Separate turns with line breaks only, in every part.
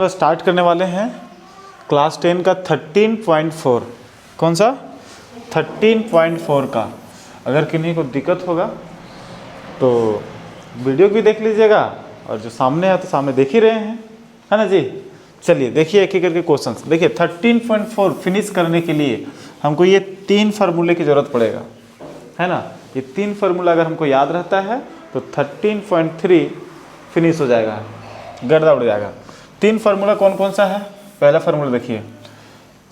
Start करने वाले हैं क्लास 10 का 13.4। कौन सा 13.4 का। अगर किन्हीं को दिक्कत होगा तो वीडियो भी देख लीजिएगा और जो सामने है तो सामने देख ही रहे हैं, है ना जी। चलिए देखिए एक एक करके क्वेश्चंस। देखिए 13.4 फिनिश करने के लिए हमको ये 3 फार्मूले की ज़रूरत पड़ेगा, है ना। ये 3 फार्मूला अगर हमको याद रहता है तो 13.3 फिनिश हो जाएगा, गर्दा उड़ जाएगा। 3 फार्मूला कौन कौन सा है। पहला फार्मूला देखिए,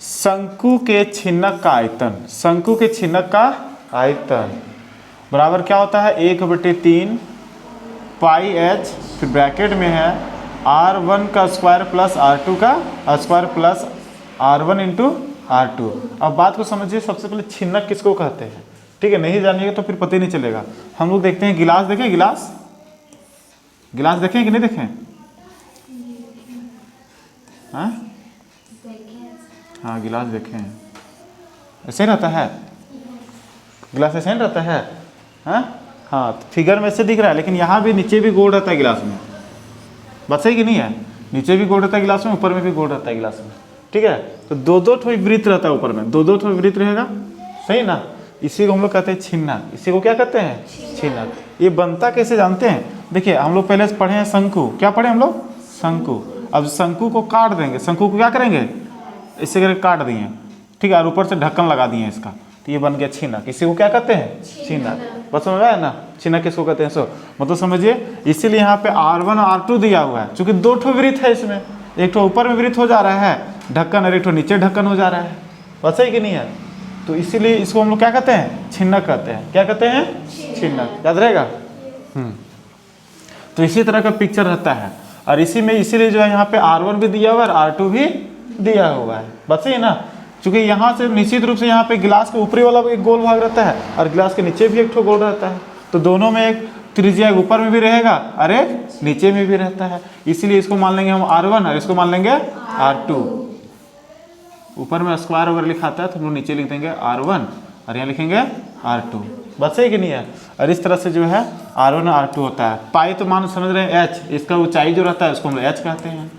शंकु के छिन्नक का आयतन। शंकु के छिन्नक का आयतन बराबर क्या होता है 1/3 पाई एच, फिर ब्रैकेट में है R1 का स्क्वायर प्लस R2 का square plus R1 into R2। अब बात को समझिए, सबसे पहले छिन्नक किसको कहते हैं, ठीक है। नहीं जानिएगा तो फिर पता ही नहीं चलेगा। हम लोग देखते हैं गिलास, देखें गिलास, गिलास देखें कि नहीं देखें। हाँ गिलास देखें, ऐसे ही रहता है गिलास, ऐसे ही रहता है। हाँ तो फिगर में ऐसे दिख रहा है, लेकिन यहाँ भी नीचे भी गोल रहता है गिलास में। बात सही कि नहीं है, नीचे भी गोल रहता है गिलास में, ऊपर में भी गोल रहता है गिलास में, ठीक है। तो दो दो ठो वृत्त रहता है ऊपर में, दो दो ठो वृत्त रहेगा, सही ना। इसी को हम लोग कहते हैं छिन्नक। इसी को क्या कहते हैं, छिन्नक। ये बनता कैसे जानते हैं, देखिए हम लोग पहले से पढ़े हैं शंकु। क्या पढ़े हम लोग, शंकु। अब शंकु को काट देंगे, शंकु को क्या करेंगे, इससे करके काट दिए, ठीक है, और ऊपर से ढक्कन लगा दिए इसका, तो ये बन गया छिन्नक। इसी को क्या कहते हैं, छिन्नक। बस समझ आया ना, छिन्नक किसको कहते हैं। सो मतलब समझिए, इसीलिए यहाँ पे R1 और R2 दिया हुआ है, क्योंकि 2 ठो वृत्त है इसमें, एक ठो ऊपर में वृत्त हो जा रहा है ढक्कन, और एक ठो नीचे ढक्कन हो जा रहा है। बस सही कि नहीं है। तो इसीलिए इसको हम लोग क्या कहते हैं, छिन्नक कहते हैं। क्या कहते हैं, छिन्नक। याद रहेगा। तो इसी तरह का पिक्चर रहता है, और इसी में इसीलिए जो है यहाँ पे R1 भी दिया हुआ है और R2 भी दिया हुआ है। बस सही है ना। क्योंकि यहाँ से निश्चित रूप से यहाँ पे गिलास के ऊपरी वाला एक गोल भाग रहता है और गिलास के नीचे भी एक ठो गोल रहता है, तो दोनों में एक त्रिज्या ऊपर में भी रहेगा और एक नीचे में भी रहता है। इसीलिए इसको मान लेंगे हम R1 और इसको मान लेंगे R2। ऊपर में स्क्वायर वगैरह लिखा आता है तो हम लोग नीचे लिख देंगे R1 और यहाँ लिखेंगे R2। बस सही कि नहीं है। और इस तरह से जो है R1 और R2 होता है। पाई तो मान समझ रहे हैं H, इसका ऊंचाई जो रहता है उसको हम लोग H कहते हैं,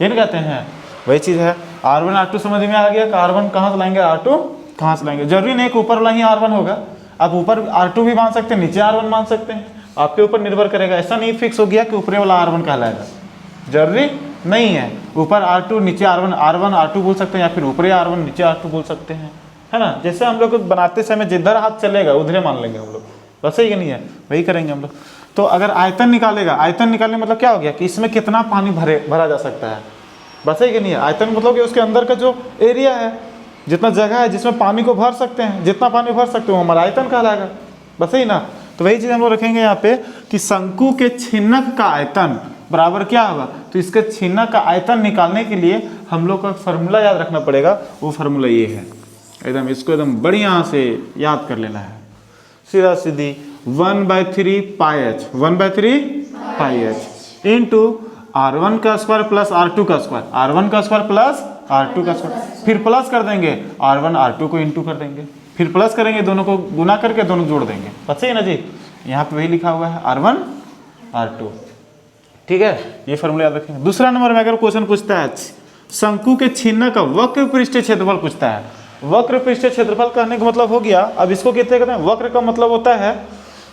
ये नहीं कहते हैं। वही चीज़ है। R1 R2 समझ में आ गया कि R1 कहाँ से लाएंगे, R2 कहाँ से लाएंगे। जरूरी नहीं कि ऊपर वाला ही R1 होगा, आप ऊपर R2 भी मान सकते हैं, नीचे R1 मान सकते हैं, आपके ऊपर निर्भर करेगा। ऐसा नहीं फिक्स हो गया कि ऊपरी वाला R1 कहलाएगा, जरूरी नहीं है। ऊपर R2 नीचे R1 R2 बोल सकते हैं, या फिर ऊपरी R1 नीचे R2 बोल सकते हैं, है ना। जैसे हम लोग बनाते समय जिधर हाथ चलेगा उधरे मान लेंगे हम लोग। बस सही कि नहीं है, वही करेंगे हम लोग। तो अगर आयतन निकालेगा, आयतन निकालने मतलब क्या हो गया कि इसमें कितना पानी भरा जा सकता है। बस है कि नहीं है। आयतन मतलब कि उसके अंदर का जो एरिया है, जितना जगह है जिसमें पानी को भर सकते हैं, जितना पानी भर सकते हो हमारा आयतन कहलाएगा। बस सही ना। तो वही चीज़ हम लोग रखेंगे यहाँ पे कि शंकु के छिन्नक का आयतन बराबर क्या होगा। तो इसके छिन्नक का आयतन निकालने के लिए हम लोग का फार्मूला याद रखना पड़ेगा। वो फार्मूला ये है, एकदम इसको एकदम बढ़िया से याद कर लेना है। सीधा सीधी 1/3 पाई एच, 1/3 पाई एच इंटू R1 का स्क्वायर प्लस R2 का स्क्वायर, R1 का स्क्वायर प्लस R2 का स्क्वायर, फिर प्लस कर देंगे R1 R2 को इंटू कर देंगे, फिर प्लस करेंगे, दोनों को गुना करके दोनों जोड़ देंगे। पता है ना जी। यहाँ पे वही लिखा हुआ है R1 R2, ठीक है। ये फॉर्मूला याद रखेंगे। दूसरा नंबर में अगर क्वेश्चन पूछता है शंकु के छिन्नक का वक्र पृष्ठीय क्षेत्रफल पूछता है। वक्र पृष्ठीय क्षेत्रफल कहने का मतलब हो गया, अब इसको कहते हैं वक्र का मतलब होता है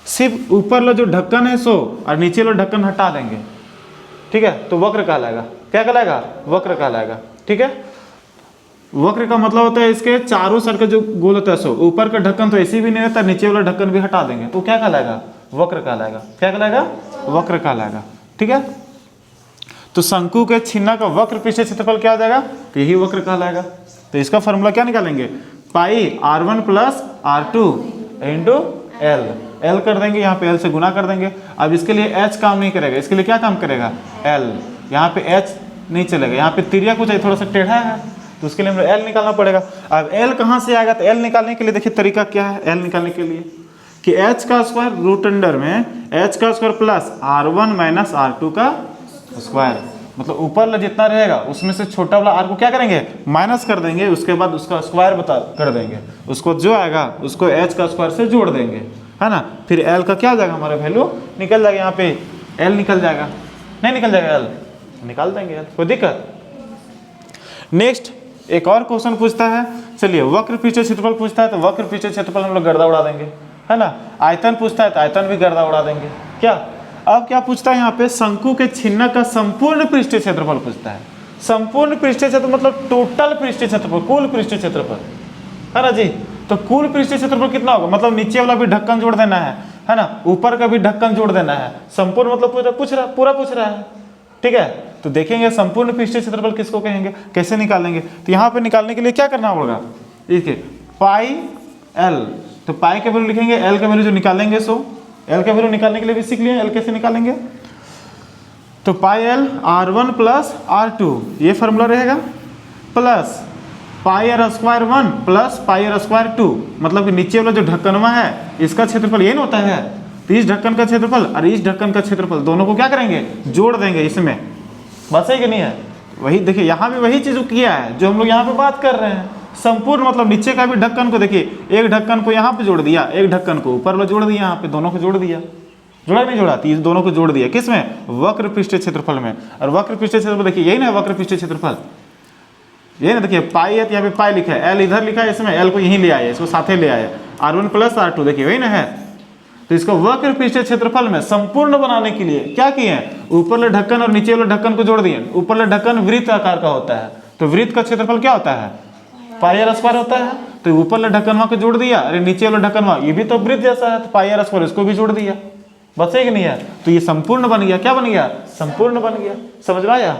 सिर्फ ऊपर वाला जो ढक्कन है सो और नीचे वाला ढक्कन हटा देंगे, ठीक है, तो वक्र कहलाएगा। क्या कहलाएगा, वक्र कहलाएगा, ठीक है। वक्र का मतलब होता है इसके चारों सर का जो गोल होता है सो ऊपर का ढक्कन तो ऐसे भी नहीं रहता, नीचे वाला ढक्कन भी हटा देंगे, तो क्या कहलाएगा, वक्र कहलाएगा। क्या कहलाएगा, वक्र कहलाएगा, ठीक है। तो शंकु के छिन्नक का वक्र पृष्ठीय क्षेत्रफल क्या हो जाएगा, तो यही वक्र कहलाएगा। तो इसका फॉर्मूला क्या निकालेंगे, पाई R1 plus R2 into L, L कर देंगे, यहाँ पे L से गुना कर देंगे। अब इसके लिए H काम नहीं करेगा, इसके लिए क्या काम करेगा, L। यहाँ पे H नहीं चलेगा, यहाँ पे तिरिया कुछ है, थोड़ा सा टेढ़ा है, तो उसके लिए हमें L निकालना पड़ेगा। अब L कहाँ से आएगा, तो L निकालने के लिए देखिए तरीका क्या है। L निकालने के लिए कि H का स्क्वायर रूट अंडर में H का square plus R1 minus R2 का स्क्वायर, मतलब ऊपर वाला जितना रहेगा उसमें से छोटा वाला R को क्या करेंगे, माइनस कर देंगे, उसके बाद उसका स्क्वायर कर देंगे, उसको जो आएगा उसको H का स्क्वायर से जोड़ देंगे, है ना। फिर L का क्या हो जाएगा, हमारा वैल्यू निकल जाएगा। यहाँ पे L निकल जाएगा, नहीं निकल जाएगा L, निकाल देंगे L, कोई दिक्कत नेक्स्ट एक और क्वेश्चन पूछता है, चलिए वक्र पृष्ठीय क्षेत्रफल पूछता है तो वक्र पृष्ठीय क्षेत्रफल हम लोग गर्दा उड़ा देंगे, है ना। आयतन पूछता है तो आयतन भी गर्दा उड़ा देंगे। क्या अब क्या पूछता है यहाँ पे, शंकु के छिन्नक का संपूर्ण पृष्ठीय क्षेत्रफल पूछता है। संपूर्ण पृष्ठीय क्षेत्रफल मतलब टोटल पृष्ठीय क्षेत्रफल, कुल पृष्ठीय क्षेत्रफल, है ना जी। तो कुल पृष्ठीय क्षेत्रफल कितना होगा, मतलब नीचे वाला भी ढक्कन जोड़ देना है ना, ऊपर का भी ढक्कन जोड़ देना है। संपूर्ण मतलब पूरा पूछ रहा है, ठीक है। तो देखेंगे संपूर्ण पृष्ठीय क्षेत्रफल किसको कहेंगे, कैसे निकालेंगे। तो यहाँ पे निकालने के लिए क्या करना होगा, देखिए पाई एल, तो पाई का वैल्यू लिखेंगे, एल का वैल्यू जो निकालेंगे सो एल का वैल्यू निकालने के लिए भी सीख लिए एल कैसे निकालेंगे। तो pi L R1 plus R2 ये फॉर्मूला रहेगा, plus pi r square 1 plus pi r square 2, मतलब कि नीचे वाला जो ढक्कनवा है इसका क्षेत्रफल ये ना होता है, तो इस ढक्कन का क्षेत्रफल और इस ढक्कन का क्षेत्रफल दोनों को क्या करेंगे, जोड़ देंगे इसमें। बस है कि नहीं है, वही देखिए यहाँ भी वही चीज़ किया है जो हम लोग यहाँ पे बात कर रहे हैं। संपूर्ण मतलब नीचे का भी ढक्कन को देखिए, एक ढक्कन को यहाँ पे जोड़ दिया, एक ढक्कन को ऊपर वाला जोड़ दिया, यहाँ पे दोनों को जोड़ दिया, जोड़ा नहीं जोड़ा, तो दोनों को जोड़ दिया किसमें, वक्र पृष्ठीय क्षेत्रफल में। और वक्र पृष्ठीय क्षेत्रफल देखिए यही ना वक्र पृष्ठीय क्षेत्रफल, ये ना देखिए पाई है तो यहाँ पे पाई लिखा है, एल इधर लिखा है, इसमें एल को यहीं ले आए, इसको साथे ले आए, R1 प्लस R2 देखिए वही ना है। तो इसको वक्र पृष्ठीय क्षेत्रफल में संपूर्ण बनाने के लिए क्या किए हैं, ऊपर वाले ढक्कन और नीचे वाले ढक्कन को जोड़ दिए। ऊपर वाला ढक्कन वृत्त आकार का होता है, तो वृत्त का क्षेत्रफल क्या होता है, पाई आर स्क्वायर होता है। तो ऊपर वाला ढक्कन वहां को जोड़ दिया, अरे नीचे वाला ढक्कन वहां, ये भी तो वृत्त जैसा है, तो पाई आर स्क्वायर इसको भी जोड़ दिया, बस है कि नहीं है। तो ये संपूर्ण बन गया, क्या बन गया, संपूर्ण बन गया। समझ में आया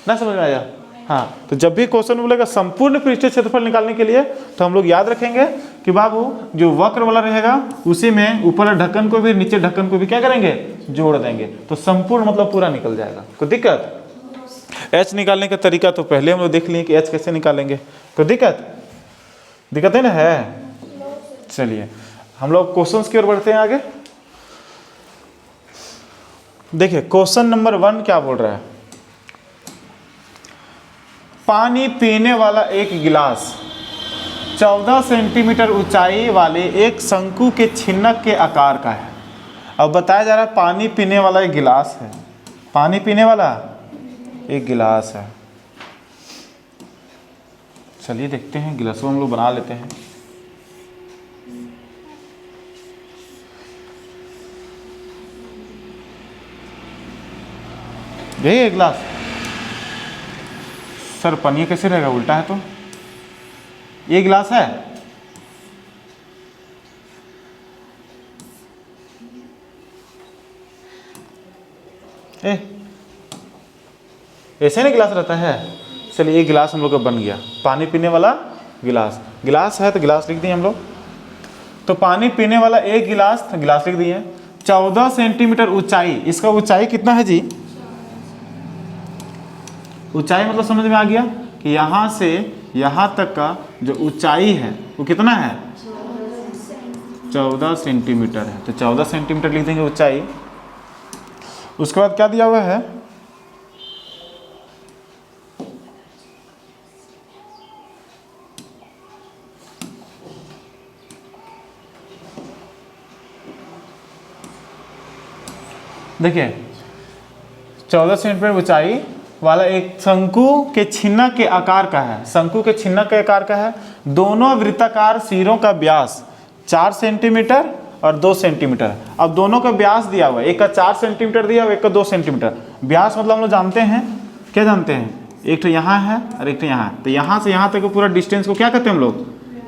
ना, समझ में आया। हाँ, तो जब भी क्वेश्चन बोलेगा संपूर्ण पृष्ठीय क्षेत्रफल निकालने के लिए तो हम लोग याद रखेंगे कि बाबू जो वक्र वाला रहेगा उसी में ऊपर ढक्कन को भी नीचे ढक्कन को भी क्या करेंगे, जोड़ देंगे, तो संपूर्ण मतलब पूरा निकल जाएगा। कोई दिक्कत, एच निकालने का तरीका तो पहले हम लोग देख लिए कि एच कैसे निकालेंगे। कोई दिक्कत है ना, है। चलिए हम लोग क्वेश्चंस की ओर बढ़ते हैं आगे। देखिए क्वेश्चन नंबर 1 क्या बोल रहा है, पानी पीने वाला एक गिलास 14 सेंटीमीटर ऊंचाई वाले एक शंकु के छिन्नक के आकार का है। अब बताया जा रहा है पानी पीने वाला एक गिलास है, पानी पीने वाला एक गिलास है। चलिए देखते हैं, गिलास को हम लोग बना लेते हैं। यही है गिलास। सर पनिया कैसे रहेगा, उल्टा है, तो ये गिलास है, ऐसे ना गिलास रहता है। चलिए ये गिलास हम लोग का बन गया, पानी पीने वाला गिलास। गिलास है तो गिलास लिख दिए हम लोग। तो पानी पीने वाला एक गिलास, तो गिलास लिख दिए। 14 सेंटीमीटर ऊंचाई, इसका ऊंचाई कितना है जी, ऊंचाई मतलब समझ में आ गया कि यहाँ से यहाँ तक का जो ऊंचाई है वो कितना है, 14 सेंटीमीटर है। तो 14 सेंटीमीटर लिख देंगे ऊंचाई। उसके बाद क्या दिया हुआ है, देखिए 14 सेंटीमीटर ऊंचाई वाला एक शंकु के छिन्नक के आकार का है, शंकु के छिन्नक के आकार का है। दोनों वृत्ताकार सिरों का व्यास 4 सेंटीमीटर और 2 सेंटीमीटर। अब दोनों का व्यास दिया हुआ है, एक का 4 सेंटीमीटर दिया हुआ, एक का 2 सेंटीमीटर। व्यास मतलब हम लोग जानते हैं, क्या जानते हैं, एक तो यहाँ है और एक तो यहाँ है। तो यहाँ से यहाँ तक पूरा डिस्टेंस को क्या कहते हैं हम लोग,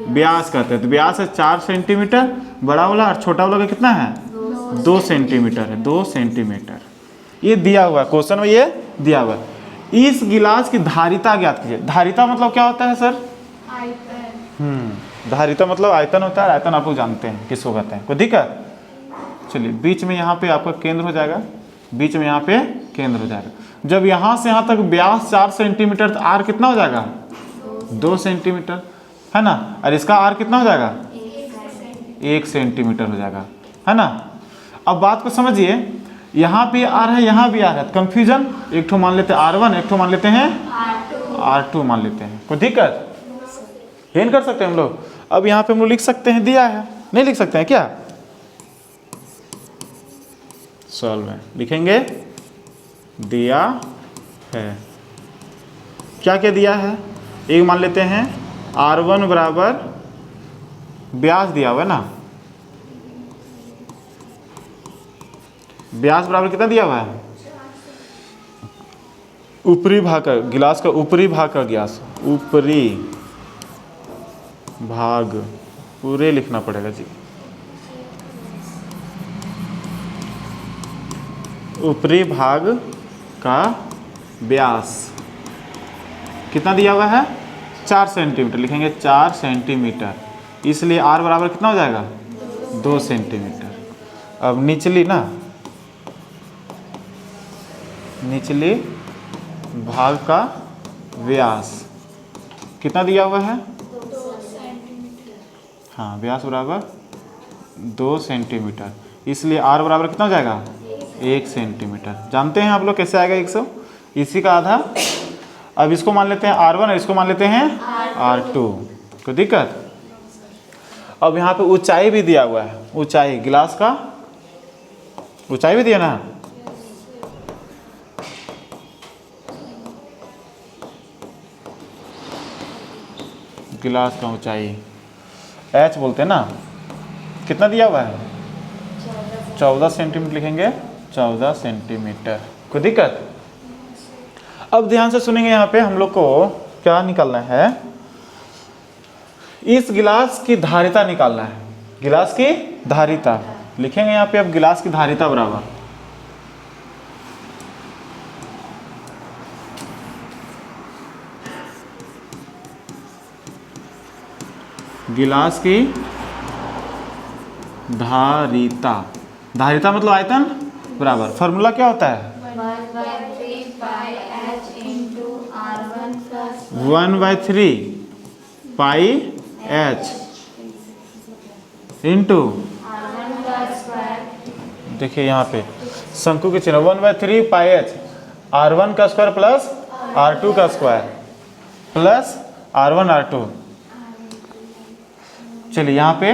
व्यास कहते हैं। तो व्यास है 4 सेंटीमीटर बड़ा वाला, और छोटा वाला का कितना है, 2 सेंटीमीटर है, 2 सेंटीमीटर। ये दिया हुआ है क्वेश्चन में, ये दिया हुआ है। इस गिलास की धारिता ज्ञात कीजिए। धारिता मतलब क्या होता है सर, आयतन। धारिता मतलब आयतन होता है, आयतन आप लोग जानते हैं किसको कहते हैं। कोई दिक्कत, चलिए बीच में यहाँ पे आपका केंद्र हो जाएगा, बीच में यहाँ पे केंद्र हो जाएगा। जब यहाँ से यहाँ तक व्यास 4 सेंटीमीटर, तो आर कितना हो जाएगा, 2 सेंटीमीटर, है ना। और इसका आर कितना हो जाएगा, 1 सेंटीमीटर हो जाएगा, है ना। अब बात को समझिए, यहाँ भी आर है, यहाँ भी आर है, कंफ्यूजन। एक ठो मान लेते हैं R1, एक ठो मान लेते हैं R2 मान लेते हैं। कोई दिक्कत, ये नहीं कर सकते हम लोग। अब यहाँ पे हम लोग लिख सकते हैं, दिया है, नहीं लिख सकते हैं क्या, सॉल्व में लिखेंगे, दिया है, क्या क्या दिया है, एक मान लेते हैं R1 बराबर व्यास दिया हुआ है ना, व्यास बराबर कितना दिया हुआ है, ऊपरी भाग का गिलास का ऊपरी भाग का व्यास, ऊपरी भाग पूरे लिखना पड़ेगा जी, ऊपरी भाग का व्यास कितना दिया हुआ है, 4 सेंटीमीटर, लिखेंगे 4 सेंटीमीटर, इसलिए R बराबर कितना हो जाएगा, 2 सेंटीमीटर। अब निचली ना, निचली भाग का व्यास कितना दिया हुआ है,
2 सेंटीमीटर।
हाँ व्यास बराबर 2 सेंटीमीटर, इसलिए R बराबर कितना हो जाएगा, 1 सेंटीमीटर। जानते हैं आप लोग कैसे आएगा 100, इसी का आधा। अब इसको मान लेते हैं R1 और इसको मान लेते हैं R2, कोई दिक्कत। अब यहाँ पे ऊंचाई भी दिया हुआ है, ऊंचाई गिलास का ऊंचाई भी दिया ना, गिलास का ऊंचाई H बोलते हैं ना, कितना दिया हुआ है, 14 सेंटीमीटर, लिखेंगे 14 सेंटीमीटर, कोई दिक्कत। अब ध्यान से सुनेंगे, यहाँ पे हम लोग को क्या निकालना है, इस गिलास की धारिता निकालना है, गिलास की धारिता लिखेंगे यहाँ पे। अब गिलास की धारिता बराबर गिलास की धारिता, धारिता मतलब आयतन बराबर, फॉर्मूला क्या होता है,
1/3 पाई h इंटू R1 प्लस
1/3 पाई h इंटू,
R1 का स्क्वायर।
देखिए यहाँ पे शंकु के चिन्ह, 1/3 पाई h, R1 का स्क्वायर प्लस R2 का स्क्वायर प्लस R1 R2। चलिए यहाँ पे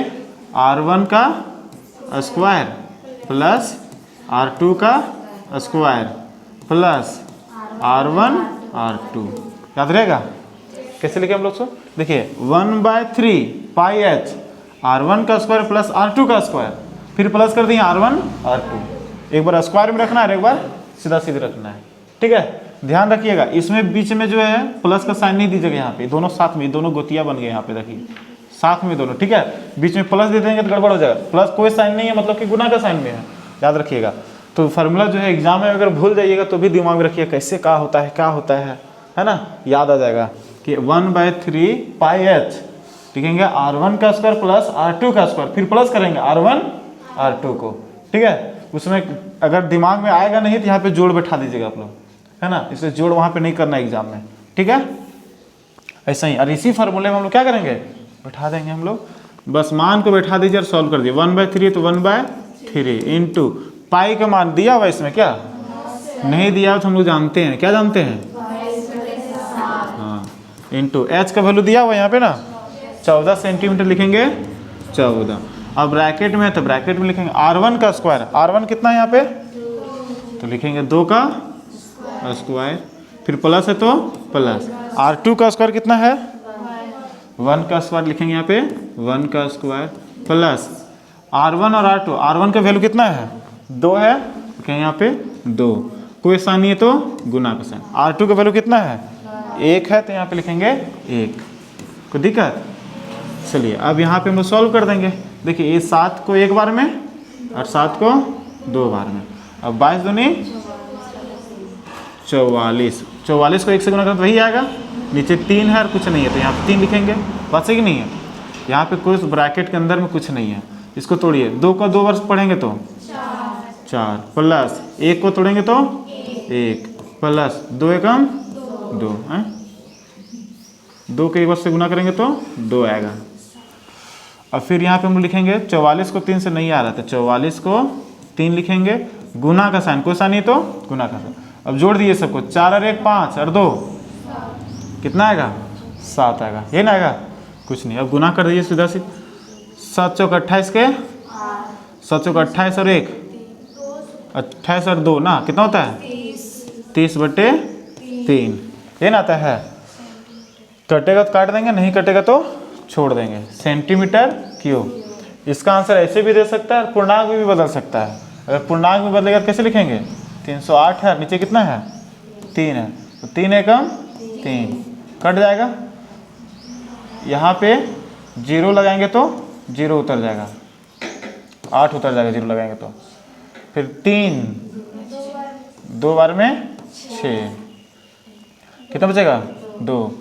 R1 का स्क्वायर प्लस R2 का स्क्वायर प्लस R1 R2, याद रहेगा। कैसे लिखे हम लोग सो, देखिए 1/3 पाई h, R1 का स्क्वायर प्लस R2 का स्क्वायर, फिर प्लस कर दिए R1 R2, एक बार स्क्वायर में रखना है, एक बार सीधा सीधे रखना है, ठीक है। ध्यान रखिएगा, इसमें बीच में जो है प्लस का साइन नहीं दीजिएगा, यहाँ पे दोनों साथ में, दोनों गोतिया बन गए यहाँ पे, देखिए साथ में दोनों, ठीक है। बीच में प्लस दे देंगे तो गड़बड़ हो जाएगा, प्लस कोई साइन नहीं है मतलब कि गुना का साइन में है, याद रखिएगा। तो फार्मूला जो है एग्जाम में अगर भूल जाइएगा तो भी दिमाग में रखिए कैसे क्या होता है, क्या होता है ना, याद आ जाएगा कि 1/3 पाई h लिखेंगे R1 का स्क्वायर प्लस R2 का स्क्वायर, फिर प्लस करेंगे R1 R2 को, ठीक है। उसमें अगर दिमाग में आएगा नहीं तो यहाँ पे जोड़ बैठा दीजिएगा आप लोग, है ना, इसलिए जोड़ वहाँ पे नहीं करना एग्जाम में, ठीक है। ऐसा ही, और इसी फार्मूले में हम लोग क्या करेंगे, बैठा देंगे हम लोग, बस मान को बैठा दीजिए और सॉल्व कर दिए। 1/3 तो 1/3 इंटू पाई का मान दिया हुआ, इसमें क्या नहीं दिया हुआ तो हम लोग जानते हैं, क्या जानते हैं, हाँ, इंटू h का वैल्यू दिया हुआ यहाँ पे ना 14 सेंटीमीटर, लिखेंगे 14। अब ब्रैकेट में है तो ब्रैकेट में लिखेंगे R1 का स्क्वायर, R1 कितना है यहाँ पे, तो लिखेंगे 2 का स्क्वायर, फिर प्लस है तो प्लस, R2 का स्क्वायर कितना है, 1 का स्क्वायर, लिखेंगे यहाँ पे 1 का स्क्वायर प्लस R1 और R2, R1 का वैल्यू कितना है, 2 है, लिखेंगे यहाँ पे 2, कोई साइन नहीं है तो गुना का साइन। R2 का वैल्यू कितना है, 1 है, तो यहाँ पे लिखेंगे 1, कोई दिक्कत। चलिए अब यहाँ पे हम सॉल्व कर देंगे, देखिए ये 7 को एक बार में और 7 को 2 बार में, अब 22 दूनी 44, 44 को 1 से गुना करें तो वही आएगा, नीचे 3 है और कुछ नहीं है तो यहाँ पे 3 लिखेंगे, बात सही नहीं है, यहाँ पे कोई ब्रैकेट के अंदर में कुछ नहीं है, इसको तोड़िए, 2 का 2 वर्ष पढ़ेंगे तो 4 प्लस 1 को तोड़ेंगे तो 1 प्लस 2 एकम 2 है, 2 के 1 वर्ष से गुना करेंगे तो 2 आएगा। अब फिर यहाँ पे हम लिखेंगे 44 को 3 से नहीं आ रहा था, 44 को 3 लिखेंगे, गुना का साइन, कोई साइन नहीं तो गुना का साइन। अब जोड़ दिए सबको, 4 और 1 5 और 2 कितना आएगा, 7 आएगा, ये ना आएगा, कुछ नहीं। अब गुना कर दीजिए सीधा सी, 7 चौक 28 के 7 चौक 28 और 1 28 और 2 ना कितना होता है, 30/3, ये ना आता है। कटेगा तो काट देंगे, नहीं कटेगा तो छोड़ देंगे। Centimetre cube. इसका आंसर ऐसे भी दे सकता है और पूर्णांक में भी बदल सकता है। अगर पूर्णांक में बदलेगा तो कैसे लिखेंगे? 308 है, नीचे कितना है? 3 है, तो 3 एकम 3 कट जाएगा। यहाँ पे 0 लगाएंगे तो 0 उतर जाएगा, 8 उतर जाएगा 0 लगाएंगे तो। फिर 3 2 बार में 6, कितना बचेगा? 2।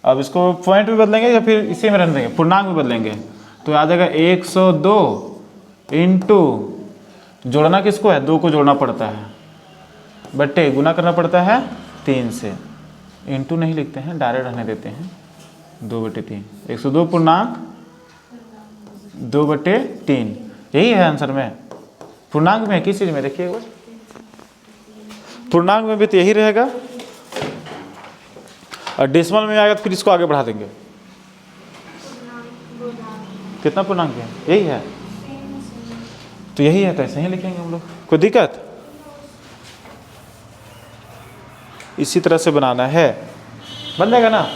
अब इसको पॉइंट में बदलेंगे या फिर इसी में रहने देंगे? पूर्णांक में बदलेंगे तो आ जाएगा 102 इंटू, जोड़ना किसको है? 2 को जोड़ना पड़ता है, बट्टे गुना करना पड़ता है 3 से। इंटू नहीं लिखते हैं, डायरेक्ट रहने देते हैं, 2/3। 102 पूर्णांक 2/3, यही है आंसर में। पूर्णांक में किस चीज़ में देखिए, पूर्णांक में भी तो यही रहेगा, और डेसिमल में आएगा तो फिर इसको आगे बढ़ा देंगे। कितना पूर्णांक है? यही है, तो यही है, तो ऐसे ही लिखेंगे हम लोग। कोई दिक्कत? इसी तरह से बनाना है, बन जाएगा ना?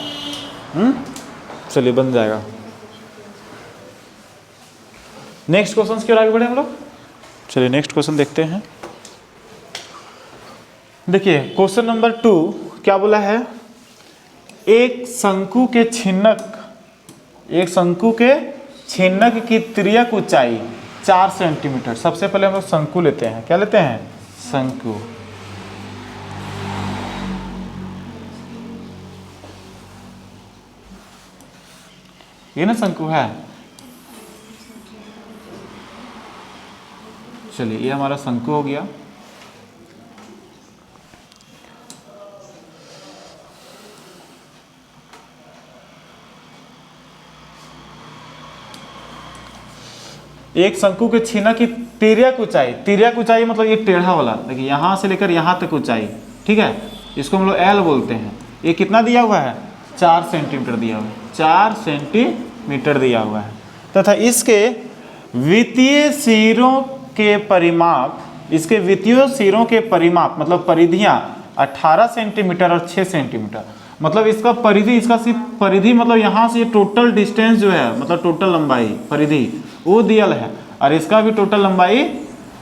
चलिए बन जाएगा। नेक्स्ट क्वेश्चन की ओर आगे बढ़े हम लोग। चलिए नेक्स्ट क्वेश्चन देखते हैं। देखिए क्वेश्चन नंबर 2 क्या बोला है? एक शंकु के छिन्नक की तिर्यक ऊंचाई 4 सेंटीमीटर। सबसे पहले हम लोग शंकु लेते हैं। क्या लेते हैं? शंकु। ये ना शंकु है। चलिए ये हमारा शंकु हो गया। एक शंकु के छिन्नक की तिर्यक ऊंचाई, तिर्यक ऊंचाई मतलब ये टेढ़ा वाला, देखिए यहाँ से लेकर यहाँ तक ऊंचाई, ठीक है, इसको हम लोग एल बोलते हैं। ये कितना दिया हुआ है? 4 सेंटीमीटर दिया हुआ है, 4 सेंटीमीटर दिया हुआ है। तथा इसके वित्तीय सिरों के परिमाप, इसके वित्तीय सिरों के परिमाप मतलब परिधियाँ 18 सेंटीमीटर और 6 सेंटीमीटर। मतलब इसका परिधि, इसका सिर्फ परिधि मतलब यहाँ से टोटल डिस्टेंस जो है, मतलब टोटल लंबाई परिधि वो दियल है, और इसका भी टोटल लंबाई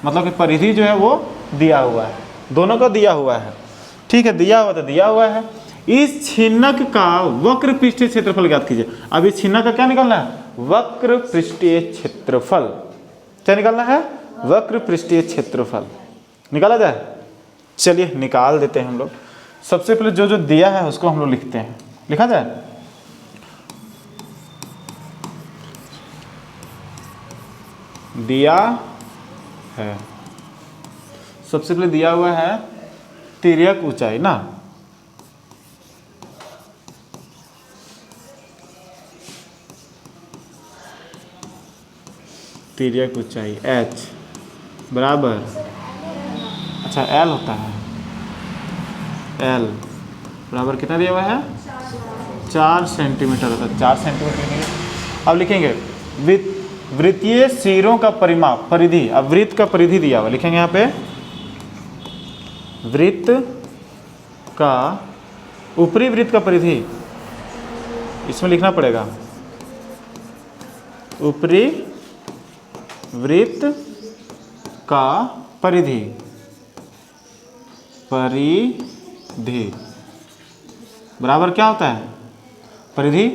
मतलब कि परिधि जो है वो दिया हुआ है, दोनों का दिया हुआ है, ठीक है, दिया हुआ तो दिया हुआ है। इस छिन्नक का वक्र पृष्ठीय क्षेत्रफल ज्ञात कीजिए। अब इस छिन्नक का क्या निकालना है? वक्र पृष्ठीय क्षेत्रफल। क्या निकालना है? वक्र पृष्ठीय क्षेत्रफल निकाला जाए। चलिए निकाल देते हैं हम लोग। सबसे पहले जो जो दिया है उसको हम लोग लिखते हैं। लिखा जाए, दिया है, सबसे पहले दिया हुआ है तिर्यक ऊंचाई ना, तिर्यक ऊंचाई h बराबर, अच्छा l होता है, l बराबर कितना दिया हुआ है? 4 सेंटीमीटर होता है, 4 सेंटीमीटर लिखेंगे। अब लिखेंगे वृत्तीय सिरों का परिमाप, परिधि। अब वृत्त का परिधि दिया हुआ, लिखेंगे यहाँ पे वृत्त का, ऊपरी वृत्त का परिधि इसमें लिखना पड़ेगा, ऊपरी वृत्त का परिधि, परिधि बराबर क्या होता है? परिधि,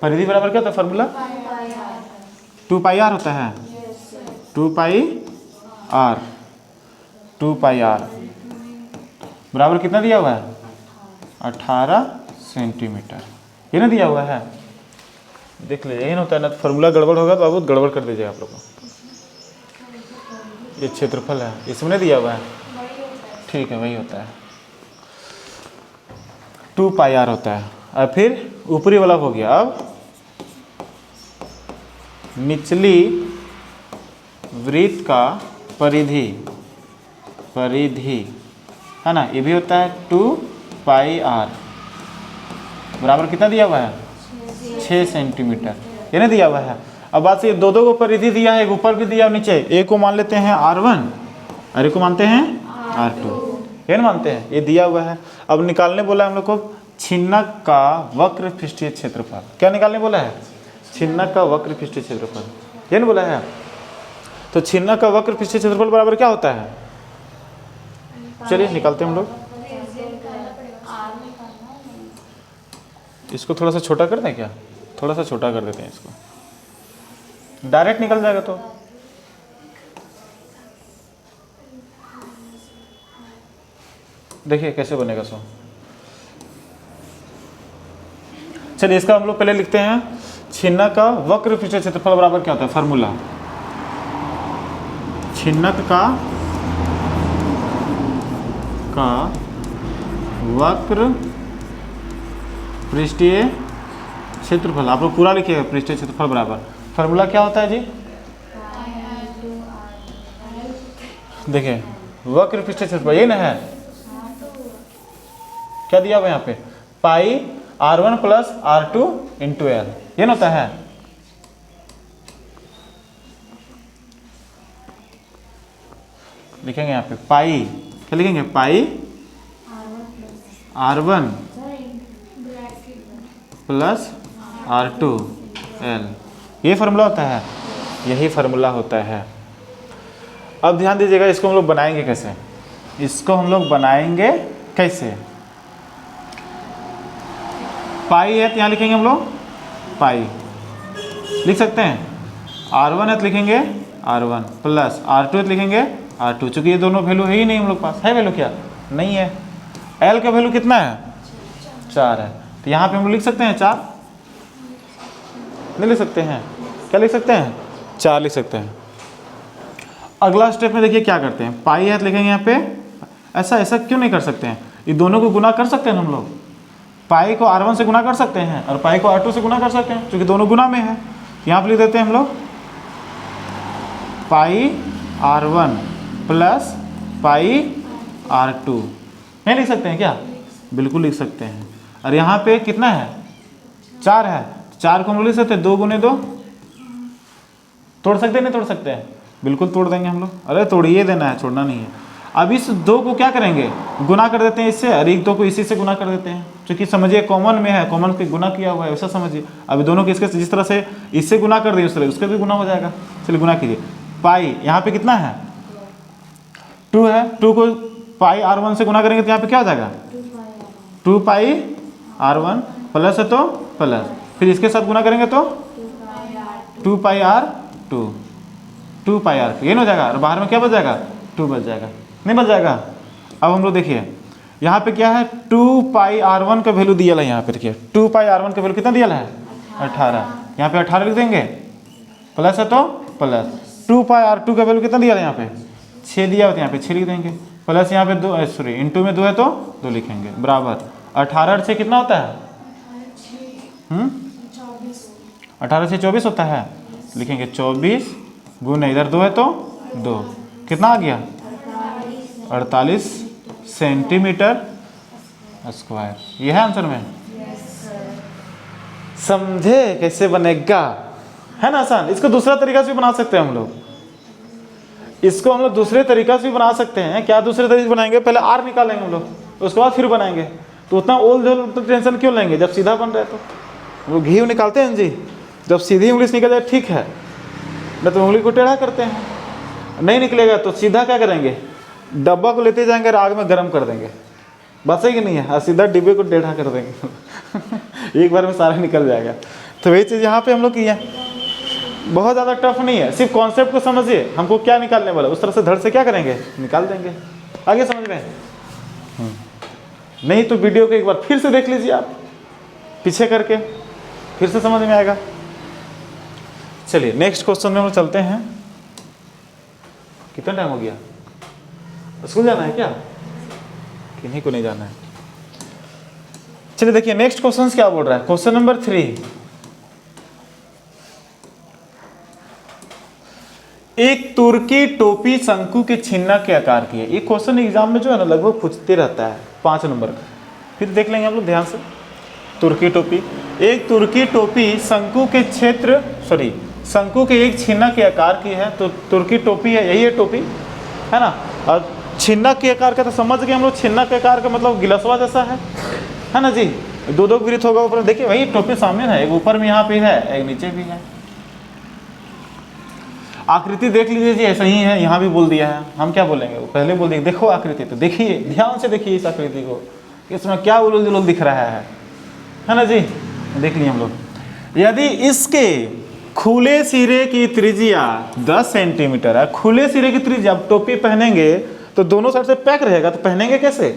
परिधि बराबर क्या होता है? फॉर्मूला 2 पाई आर होता है, 2 पाई आर, 2 पाई आर बराबर कितना दिया हुआ है? 18 सेंटीमीटर। ये ना दिया हुआ है, देख लीजिए, यही ना होता है ना। फॉर्मूला गड़बड़ होगा तो बहुत गड़बड़ कर दीजिएगा आप लोग को। ये क्षेत्रफल है, इसमें नहीं दिया हुआ है, ठीक है, वही होता है, 2 पाई आर होता है। और फिर ऊपरी वाला हो गया। अब निचली वृत्त का परिधि, परिधि है ना, ये भी होता है 2 पाई आर बराबर कितना दिया हुआ है? 6 सेंटीमीटर। ये नहीं दिया हुआ है। अब बात से दो को परिधि दिया है, एक ऊपर भी दिया और नीचे। एक को मान लेते हैं R1 और एक को मानते हैं R2, ये ना मानते हैं, ये दिया हुआ है। अब निकालने बोला हम लोग को छिन्नक का वक्र पृष्ठीय क्षेत्रफल। क्या निकालने बोला है? छिन्नक का वक्र पृष्ठीय क्षेत्रफल, ये नहीं बोला है? तो छिन्नक का वक्र पृष्ठीय क्षेत्रफल बराबर क्या होता है? चलिए निकालते हैं हम लोग। इसको थोड़ा सा छोटा कर दें क्या? थोड़ा सा छोटा कर देते हैं इसको, डायरेक्ट निकल जाएगा। तो देखिए कैसे बनेगा सो। चलिए इसका हम लोग पहले लिखते हैं, छिन्नक का वक्र पृष्ठीय क्षेत्रफल बराबर क्या होता है? फार्मूला, छिन्नक का वक्र पृष्ठीय क्षेत्रफल, आप लोग पूरा लिखिएगा, पृष्ठीय क्षेत्रफल बराबर फार्मूला क्या होता है जी? देखिए वक्र पृष्ठीय क्षेत्रफल ये ना है, क्या दिया हुआ यहाँ पे? पाई r1 plus r2 into L, ये ना होता है। लिखेंगे यहाँ पे पाई, क्या लिखेंगे? पाई r1 प्लस r2 l, ये फार्मूला होता है, यही फार्मूला होता है। अब ध्यान दीजिएगा, इसको हम लोग बनाएंगे कैसे? इसको हम लोग बनाएंगे कैसे? पाई है तो यहाँ लिखेंगे हम लोग पाई, लिख सकते हैं। r1 है तो लिखेंगे r1 प्लस r2 है तो लिखेंगे r2, चूंकि ये दोनों वैल्यू है ही नहीं हम लोग पास, है वैल्यू? क्या नहीं है। l का वैल्यू कितना है? 4 है, तो यहाँ पे हम लोग लिख सकते हैं 4, नहीं लिख सकते हैं? क्या लिख सकते हैं? 4 लिख सकते हैं। अगला स्टेप में देखिए क्या करते हैं, पाई है तो लिखेंगे यहाँ पे, ऐसा क्यों नहीं कर सकते हैं? ये दोनों को गुना कर सकते हैं हम लोग, पाई को r1 से गुना कर सकते हैं और पाई को r2 से गुना कर सकते हैं, क्योंकि दोनों गुना में है। यहाँ पे लिख देते हैं हम लोग पाई r1 प्लस पाई r2, नहीं लिख सकते हैं क्या? बिल्कुल लिख सकते हैं। और यहाँ पे कितना है? 4 है, 4 को हम लोग लिख सकते हैं 2 गुने 2, तोड़ सकते हैं? नहीं तोड़ सकते हैं? बिल्कुल तोड़ देंगे हम लोग। अरे तोड़िए देना है, छोड़ना नहीं है। अब इस 2 को क्या करेंगे? गुना कर देते हैं इससे, और एक 2 को इसी से गुना कर देते हैं, क्योंकि समझिए कॉमन में है, कॉमन पे गुना किया हुआ है, वैसा समझिए। अभी दोनों को इसके जिस तरह से इससे गुना कर दिए उस तरह उसका भी गुना हो जाएगा। चलिए गुना कीजिए। पाई यहाँ पे कितना है? 2 है, 2 को पाई r1 से गुना करेंगे तो यहाँ पे क्या हो जाएगा? 2 पाई r1 प्लस है तो प्लस, फिर इसके साथ गुना करेंगे तो 2 पाई r2, 2 पाई r2, ये नहीं हो जाएगा? और बाहर में क्या बच जाएगा? 2 बच जाएगा, नहीं बच जाएगा? अब हम लोग देखिए यहाँ पे क्या है, 2 पाई r1 का वैल्यू दिया है। यहाँ पे देखिए 2 पाई r1 का वैल्यू कितना दिया है? 18। यहाँ पे 18 लिख देंगे, प्लस है तो प्लस। 2 पाई r2 का वैल्यू कितना दिया है? यहाँ पे 6 दिया होता है, यहाँ पे 6 लिख देंगे, प्लस यहाँ पे 2, सॉरी इंटू में 2 है तो 2 लिखेंगे, बराबर 18 से कितना होता है? 18 से 24 होता है, लिखेंगे 24 गुने इधर 2 है तो 2, कितना आ गया? 48 सेंटीमीटर स्क्वायर। ये है आंसर में? समझे कैसे बनेगा? है ना आसान। इसको दूसरा तरीका से भी बना सकते हैं हम लोग, इसको हम लोग दूसरे तरीका से भी बना सकते हैं। क्या दूसरे तरीके से बनाएंगे? पहले r निकालेंगे हम लोग, उसके बाद फिर बनाएंगे। तो उतना ओल झोल तो टेंशन क्यों लेंगे, जब सीधा बन रहा है तो। वो घी निकालते हैं जी, जब सीधी उंगली निकल जाए ठीक है, नहीं तो उंगली को टेढ़ा करते हैं, नहीं निकलेगा तो सीधा क्या करेंगे? डब्बा को लेते जाएंगे और आग में गर्म कर देंगे, बस है कि नहीं है? और सीधा डिब्बे को टेढ़ा कर देंगे एक बार में सारा निकल जाएगा। तो वही चीज़ यहाँ पे हम लोग किया, बहुत ज़्यादा टफ नहीं है, सिर्फ कॉन्सेप्ट को समझिए, हमको क्या निकालने वाला उस तरह से धड़ से क्या करेंगे? निकाल देंगे। आगे समझ में? नहीं तो वीडियो को एक बार फिर से देख लीजिए आप, पीछे करके, फिर से समझ में आएगा। चलिए नेक्स्ट क्वेश्चन में हम चलते हैं। कितना टाइम हो गया? स्कूल जाना है क्या? किन्हीं को नहीं जाना है? चलिए देखिए नेक्स्ट क्वेश्चन क्या बोल रहा है। क्वेश्चन नंबर 3, एक तुर्की टोपी शंकु के छिन्नक के आकार की है। ये क्वेश्चन एग्जाम में जो है ना लगभग पूछते रहता है, 5 नंबर का। फिर देख लेंगे हम लोग ध्यान से। तुर्की टोपी, एक तुर्की टोपी शंकु के शंकु के एक छिन्नक के आकार की है। तो तुर्की टोपी है, यही है टोपी, है ना। और छिन्नक के आकार का तो समझ गए हम लोग, छिन्नक के आकार का मतलब गिलसवा जैसा है ना जी। दो दो वृत्त होगा ऊपर। देखिए वही टोपी सामने है, एक ऊपर में यहाँ पे है, एक नीचे भी है। आकृति देख लीजिए जी, ऐसा ही है, यहाँ भी बोल दिया है। हम क्या बोलेंगे, पहले बोल दिए देखो आकृति, तो देखिए ध्यान से देखिए इस आकृति को, इसमें क्या उलझ जुलझ दिख रहा है ना जी। देख लिए हम लोग। यदि इसके खुले सिरे की त्रिज्या 10 सेंटीमीटर है, खुले सिरे की त्रिज्या, अब टोपी पहनेंगे तो दोनों साइड से पैक रहेगा, तो पहनेंगे कैसे,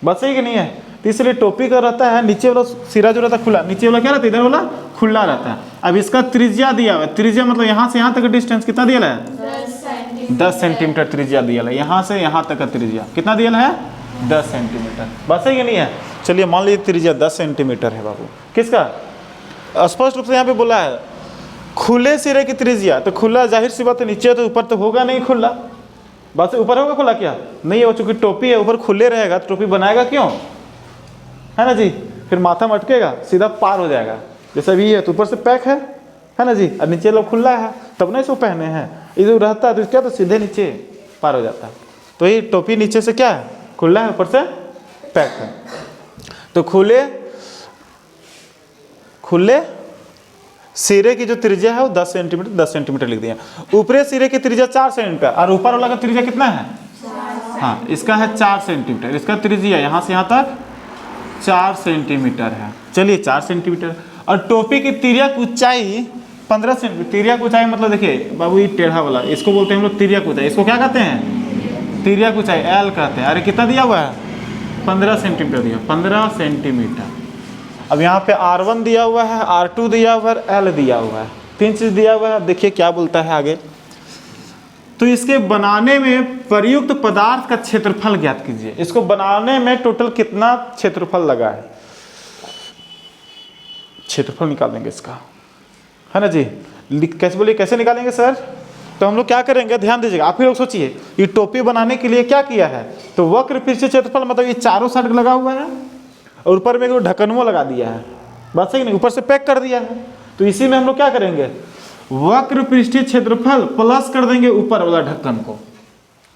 बस सही कि नहीं है। तो इसलिए टोपी का रहता है नीचे वाला सिरा जो रहता है खुला, नीचे वाला क्या रहता है, इधर वाला खुला रहता है। अब इसका त्रिज्या दिया हुआ है, त्रिज्या मतलब यहाँ से यहाँ तक का डिस्टेंस कितना दिया है, 10 सेंटीमीटर त्रिज्या दिया है। यहाँ से यहाँ तक का त्रिज्या कितना दिया है, 10 सेंटीमीटर, बस सही कि नहीं है। चलिए मान लीजिए त्रिज्या 10 सेंटीमीटर है बाबू, किसका, स्पष्ट रूप से यहाँ पे बोला है खुले सिरे की त्रिज्या, तो खुला जाहिर सी बात है, नीचे तो ऊपर तो होगा नहीं खुला, बस ऊपर होगा खुला, क्या नहीं है, चूंकि टोपी है ऊपर खुले रहेगा, तो टोपी बनाएगा क्यों, है ना जी, फिर माथा मटकेगा, सीधा पार हो जाएगा। जैसे अभी ये तो ऊपर से पैक है ना जी, और नीचे लोग खुला है, तब नहीं इसको पहने हैं, इधर रहता है तो क्या, तो सीधे नीचे पार हो जाता है। तो ये टोपी नीचे से क्या है, खुला है, ऊपर से पैक है। तो खुले सिरे की जो त्रिज्या है वो 10 सेंटीमीटर लिख दिया। ऊपरी सिरे की त्रिज्या 4 सेंटीमीटर, और ऊपर वाला का त्रिज्या कितना है, हाँ इसका है 4 सेंटीमीटर, इसका त्रिज्या यहाँ से यहाँ तक 4 सेंटीमीटर है। चलिए 4 सेंटीमीटर, और टोपी की तिर्यक ऊंचाई 15 सेंटीमीटर। तिर्यक ऊंचाई मतलब देखिए बाबू, ये टेढ़ा वाला, इसको बोलते हैं हम लोग तिर्यक ऊंचाई। इसको क्या कहते हैं, तिर्यक ऊंचाई, एल कहते हैं। अरे कितना दिया हुआ है, 15 सेंटीमीटर दिया, 15 सेंटीमीटर। अब यहाँ पे R1 दिया हुआ है, R2 दिया हुआ है, L दिया हुआ है, 3 चीज दिया हुआ है। देखिए क्या बोलता है आगे, तो इसके बनाने में प्रयुक्त पदार्थ का क्षेत्रफल ज्ञात कीजिए। इसको बनाने में टोटल कितना क्षेत्रफल लगा है, क्षेत्रफल निकालेंगे इसका, है ना जी। कैसे बोलिए, कैसे निकालेंगे सर, तो हम लोग क्या करेंगे, ध्यान दीजिएगा, आप ही लोग सोचिए, ये टोपी बनाने के लिए क्या किया है, तो वक्र पृष्ठीय क्षेत्रफल मतलब ये चारों साइड लगा हुआ है, और ऊपर में एक ढक्कनवा लगा दिया है, बात सही नहीं, ऊपर से पैक कर दिया है। तो इसी में हम लोग क्या करेंगे, वक्र पृष्ठीय क्षेत्रफल प्लस कर देंगे ऊपर वाला ढक्कन को,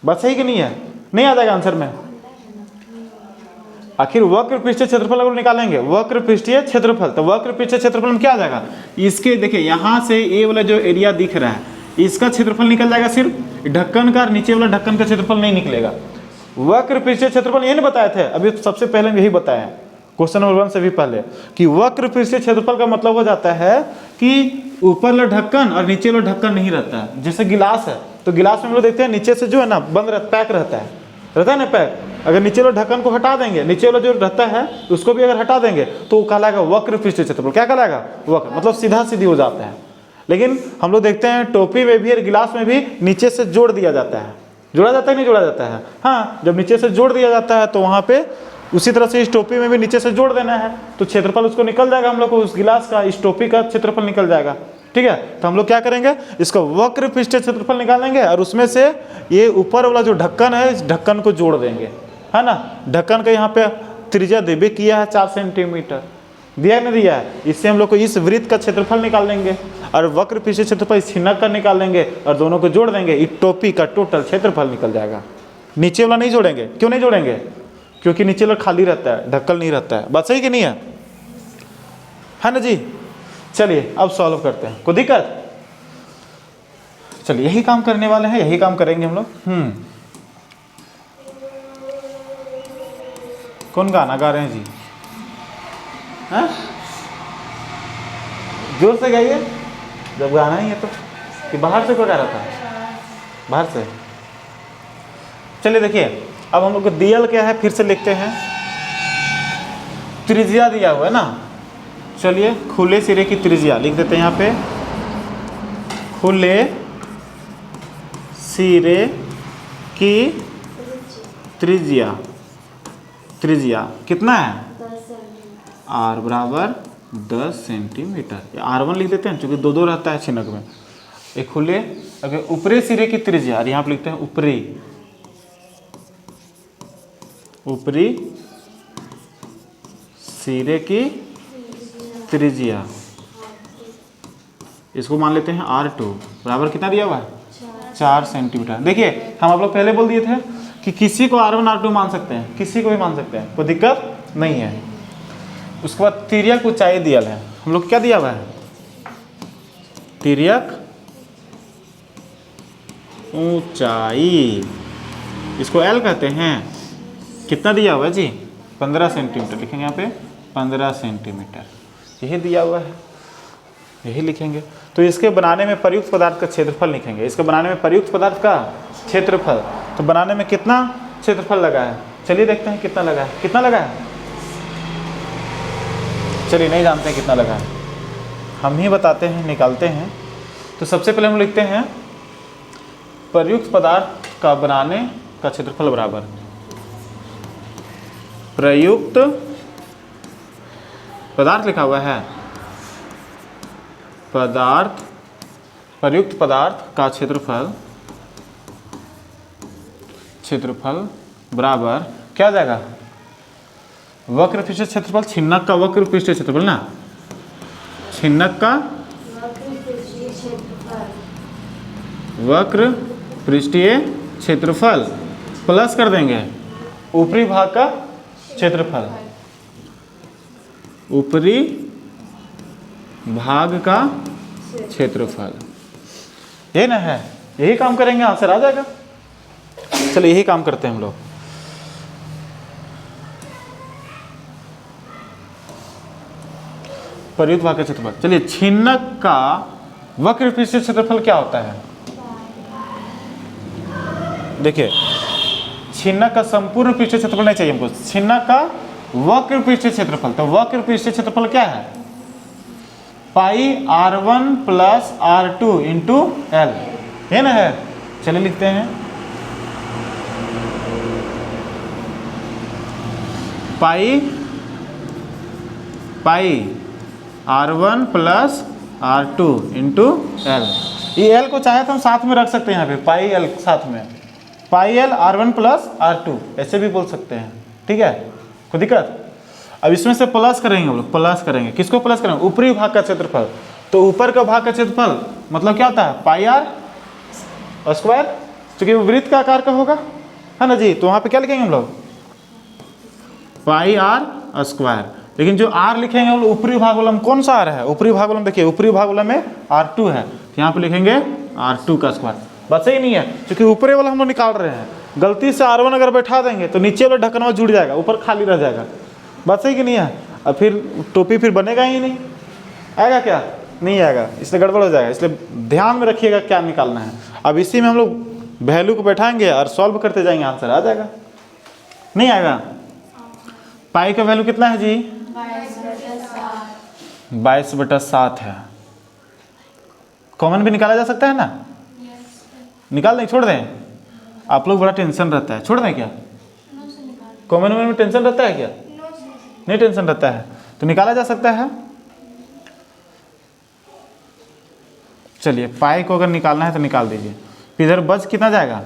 बात सही कि नहीं है, नहीं आ जाएगा आंसर में। आखिर वक्र पृष्ठीय क्षेत्रफल अगर निकालेंगे, वक्र पृष्ठीय क्षेत्रफल, तो वक्र पृष्ठीय क्षेत्रफल में क्या आ जाएगा, इसके देखिए यहाँ से ये वाला जो एरिया दिख रहा है, इसका क्षेत्रफल निकल जाएगा, सिर्फ ढक्कन का, नीचे वाला ढक्कन का क्षेत्रफल नहीं निकलेगा। वक्र पृष्ठीय क्षेत्रफल ये नहीं बताए थे अभी, सबसे पहले यही बताया क्वेश्चन नंबर 1 से भी पहले, कि वक्र पृष्ठीय क्षेत्रफल का मतलब हो जाता है कि ऊपर वाला ढक्कन और नीचे वाला ढक्कन नहीं रहता है। जैसे गिलास है, तो गिलास में हम लोग देखते हैं नीचे से जो है ना बंद रहता, पैक रहता है ना पैक। अगर नीचे वाला ढक्कन को हटा देंगे, नीचे वाला जो रहता है उसको भी अगर हटा देंगे, तो वो कहलाएगा वक्र पृष्ठीय क्षेत्रफल। क्या कहलाएगा, वक्र, मतलब सीधा सीधी हो जाता है। लेकिन हम लोग देखते हैं टोपी में भी और गिलास में भी नीचे से जोड़ दिया जाता है, जोड़ा जाता है नहीं जोड़ा जाता है, हाँ जब नीचे से जोड़ दिया जाता है तो वहाँ पे उसी तरह से इस टोपी में भी नीचे से जोड़ देना है, तो क्षेत्रफल उसको निकल जाएगा, हम लोग को उस गिलास का, इस टोपी का क्षेत्रफल निकल जाएगा। ठीक है, तो हम लोग क्या करेंगे, इसको वक्र पृष्ठीय क्षेत्रफल निकालेंगे और उसमें से ये ऊपर वाला जो ढक्कन है, इस ढक्कन को जोड़ देंगे, है ना। ढक्कन का यहाँ पे त्रिज्या देवे किया है 4 सेंटीमीटर, दिया नहीं दिया है, इससे हम लोग को इस वृत्त का क्षेत्रफल निकाल लेंगे, और वक्र पृष्ठीय क्षेत्रफल इस छिन्नक का निकाल लेंगे, और दोनों को जोड़ देंगे, इस टोपी का टोटल क्षेत्रफल निकल जाएगा। नीचे वाला नहीं जोड़ेंगे, क्यों नहीं जोड़ेंगे, क्योंकि नीचे वाला खाली रहता है, ढक्कन नहीं रहता है, बात सही कि नहीं है ना जी। चलिए अब सॉल्व करते हैं, कोई दिक्कत, चलिए यही काम करने वाले हैं, यही काम करेंगे हम लोग। कौन गाना गा रहे हैं जी, हाँ जोर से गाइए, जब गाना ही है तो, कि बाहर से कोई गा रहा था, बाहर से। चलिए देखिए, अब हम लोग को दियल क्या है फिर से लिखते हैं, त्रिज्या दिया हुआ है ना। चलिए खुले सिरे की त्रिज्या लिख देते हैं यहाँ पे, खुले सिरे की त्रिज्या, त्रिज्या कितना है, R बराबर 10 सेंटीमीटर। R1 लिख देते हैं क्योंकि दो दो रहता है छिनक में। एक खुले, अगर ऊपरी सिरे की त्रिज्या, यहाँ पे लिखते हैं ऊपरी, ऊपरी सिरे की त्रिज्या, इसको मान लेते हैं R2 बराबर कितना दिया हुआ है, 4 सेंटीमीटर। देखिए हम आप लोग पहले बोल दिए थे कि किसी को R1 R2 मान सकते हैं, किसी को भी मान सकते हैं, कोई दिक्कत नहीं है। उसके बाद तिर्यक ऊंचाई दिया है, हम लोग क्या दिया हुआ है, तिर्यक ऊंचाई, इसको एल कहते हैं। कितना दिया हुआ है जी, 15 सेंटीमीटर लिखेंगे यहाँ पे, 15 सेंटीमीटर यही दिया हुआ है, यही लिखेंगे। तो इसके बनाने में प्रयुक्त पदार्थ का क्षेत्रफल लिखेंगे, इसके बनाने में प्रयुक्त पदार्थ का क्षेत्रफल। तो बनाने में कितना क्षेत्रफल लगा है, चलिए देखते हैं कितना लगा है, कितना लगा है, चलिए नहीं जानते हैं कितना लगा है, हम ही बताते हैं, निकालते हैं। तो सबसे पहले हम लिखते हैं प्रयुक्त पदार्थ का बनाने का क्षेत्रफल बराबर प्रयुक्त पदार्थ लिखा हुआ है, पदार्थ, प्रयुक्त पदार्थ का क्षेत्रफल, क्षेत्रफल बराबर क्या आ जाएगा, वक्र पृष्ठीय क्षेत्रफल, छिन्नक का वक्र पृष्ठीय क्षेत्रफल ना, छिन्नक का वक्र पृष्ठीय क्षेत्रफल प्लस कर देंगे ऊपरी भाग का क्षेत्रफल, ऊपरी भाग का क्षेत्रफल, ये ना है, यही काम करेंगे, आंसर आ जाएगा। चलिए यही काम करते हैं हम लोग। प्रयुक्त भाग का क्षेत्रफल, चलिए छिन्नक का वक्र पृष्ठीय क्षेत्रफल क्या होता है, देखिए छिन्नक का संपूर्ण पृष्ठीय क्षेत्रफल नहीं चाहिए हमको, छिन्नक का वक्र पृष्ठीय क्षेत्रफल। तो वक्र पृष्ठीय क्षेत्रफल क्या है, पाई r1 plus r2 into L, है ना है। चलिए लिखते हैं पाई r1 plus r2 into L. ये एल को चाहे तो हम साथ में रख सकते हैं, यहाँ पे पाई एल साथ में, pi L r1 plus r2 ऐसे भी बोल सकते हैं, ठीक है, कोई दिक्कत। अब इसमें से प्लस करेंगे हम लोग, प्लस करेंगे, किसको प्लस करेंगे, ऊपरी भाग का क्षेत्रफल। तो ऊपर का भाग का क्षेत्रफल मतलब क्या होता है, पाई आर स्क्वायर, क्योंकि वो वृत्त का आकार का होगा, है ना जी। तो वहाँ पे क्या लिखेंगे हम लोग, पाई आर स्क्वायर। लेकिन जो आर लिखेंगे हम लोग ऊपरी भाग वाला में कौन सा आर है, ऊपरी भाग वाला में देखिए, ऊपरी भाग वाला में r2 है, तो यहाँ पे लिखेंगे r2 का स्क्वायर। बस ही नहीं है, क्योंकि ऊपरी वाला हम लोग निकाल रहे हैं, गलती से r1 अगर बैठा देंगे तो नीचे वाला ढक्कन जुड़ जाएगा, ऊपर खाली रह जाएगा, बात सही कि नहीं है। अब फिर टोपी फिर बनेगा ही नहीं, आएगा क्या, नहीं आएगा, इसलिए गड़बड़ हो जाएगा। इसलिए ध्यान में रखिएगा क्या निकालना है। अब इसी में हम लोग वैल्यू को बैठाएंगे और सॉल्व करते जाएंगे, आंसर आ जाएगा, नहीं आएगा। पाई का वैल्यू कितना है जी, 22/7 है। कॉमन भी निकाला जा सकता है ना, निकाल दें, छोड़ दें, आप लोग बड़ा टेंशन रहता है, छोड़ दें क्या, कॉमन में टेंशन रहता है क्या, नहीं टेंशन रहता है, तो निकाला जा सकता है। चलिए पाई को अगर निकालना है तो निकाल दीजिए। इधर बच कितना जाएगा,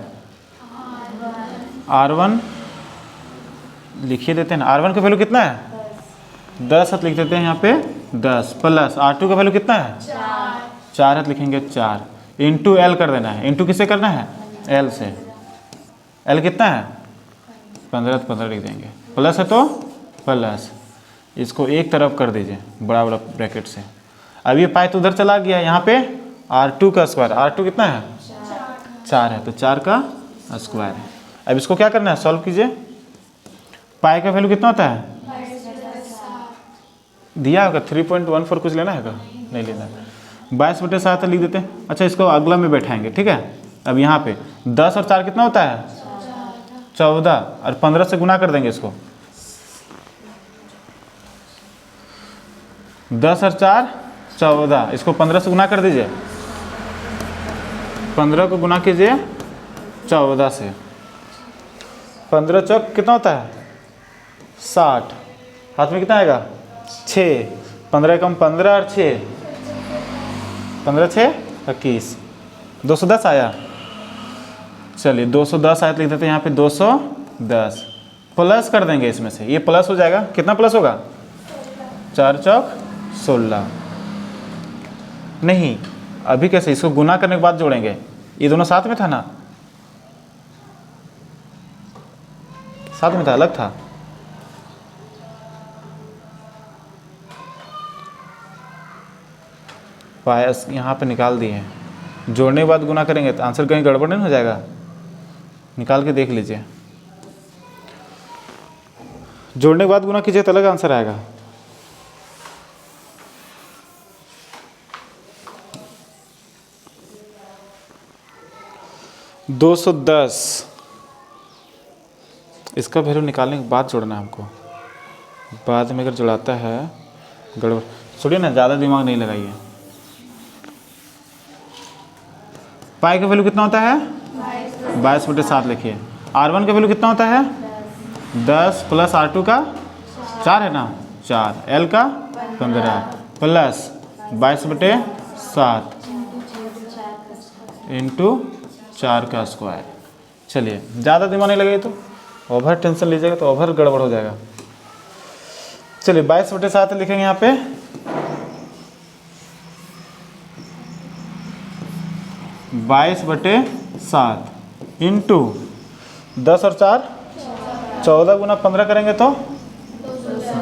r1 लिखिए देते हैं ना, r1 का वैल्यू कितना है 10 हाथ लिख देते हैं यहाँ पे 10 प्लस r2 का वैल्यू कितना है 4 हाथ लिखेंगे 4 इंटू एल कर देना है। इंटू किससे करना है, एल से। एल कितना है 15 तो 15 लिख देंगे, प्लस है तो प्लस, इसको एक तरफ कर दीजिए बड़ा बड़ा ब्रैकेट से। अब ये पाई तो उधर चला गया, यहाँ पे r2 का स्क्वायर, r2 कितना है 4 है, तो 4 का स्क्वायर है। अब इसको क्या करना है, सॉल्व कीजिए। पाई का वैल्यू कितना होता है, दिया होगा 3.14 कुछ लेना है क्या, नहीं लेना है, 22/7 लिख देते हैं। अच्छा इसको अगला में बैठाएंगे, ठीक है। अब यहाँ पे 10 और 4 कितना होता है 14, और 15 से गुना कर देंगे इसको, 10 और 4 14, इसको 15 से गुना कर दीजिए, 15 को गुना कीजिए 14 से, 15 चौक कितना होता है 60, हाथ में कितना आएगा 6, 15 कम 15 और 6 15 6 21, 210 आया। चलिए 210 आया, लिख देते हैं यहाँ पे 210, प्लस कर देंगे इसमें से, ये प्लस हो जाएगा, कितना प्लस होगा 4 चौक 16, नहीं अभी कैसे, इसको गुना करने के बाद जोड़ेंगे, ये दोनों साथ में था ना, साथ में था अलग था, बायस यहाँ पे निकाल दिए हैं, जोड़ने के बाद गुना करेंगे तो आंसर कहीं गड़बड़ नहीं हो जाएगा, निकाल के देख लीजिए। जोड़ने के बाद गुना कीजिए तो अलग आंसर आएगा। दो 210 इसका वैल्यू निकालने के बाद जोड़ना है हमको, बाद में अगर जुड़ाता है गड़बड़। सुनिए ना, ज़्यादा दिमाग नहीं लगाइए। पाई का वैल्यू कितना होता है 22/7 लिखिए। R1 का वैल्यू कितना होता है 10 प्लस R2 का 4 है ना 4, L का 15 प्लस 22/7 इंटू 4 का स्क्वायर। चलिए ज़्यादा दिमाग नहीं लगेगा तो ओवर टेंशन लीजिएगा तो ओवर गड़बड़ हो जाएगा। चलिए 22/7 लिखेंगे यहाँ पे, बाईस बटे 7 इंटू 10 और 4 14 गुना 15 करेंगे तो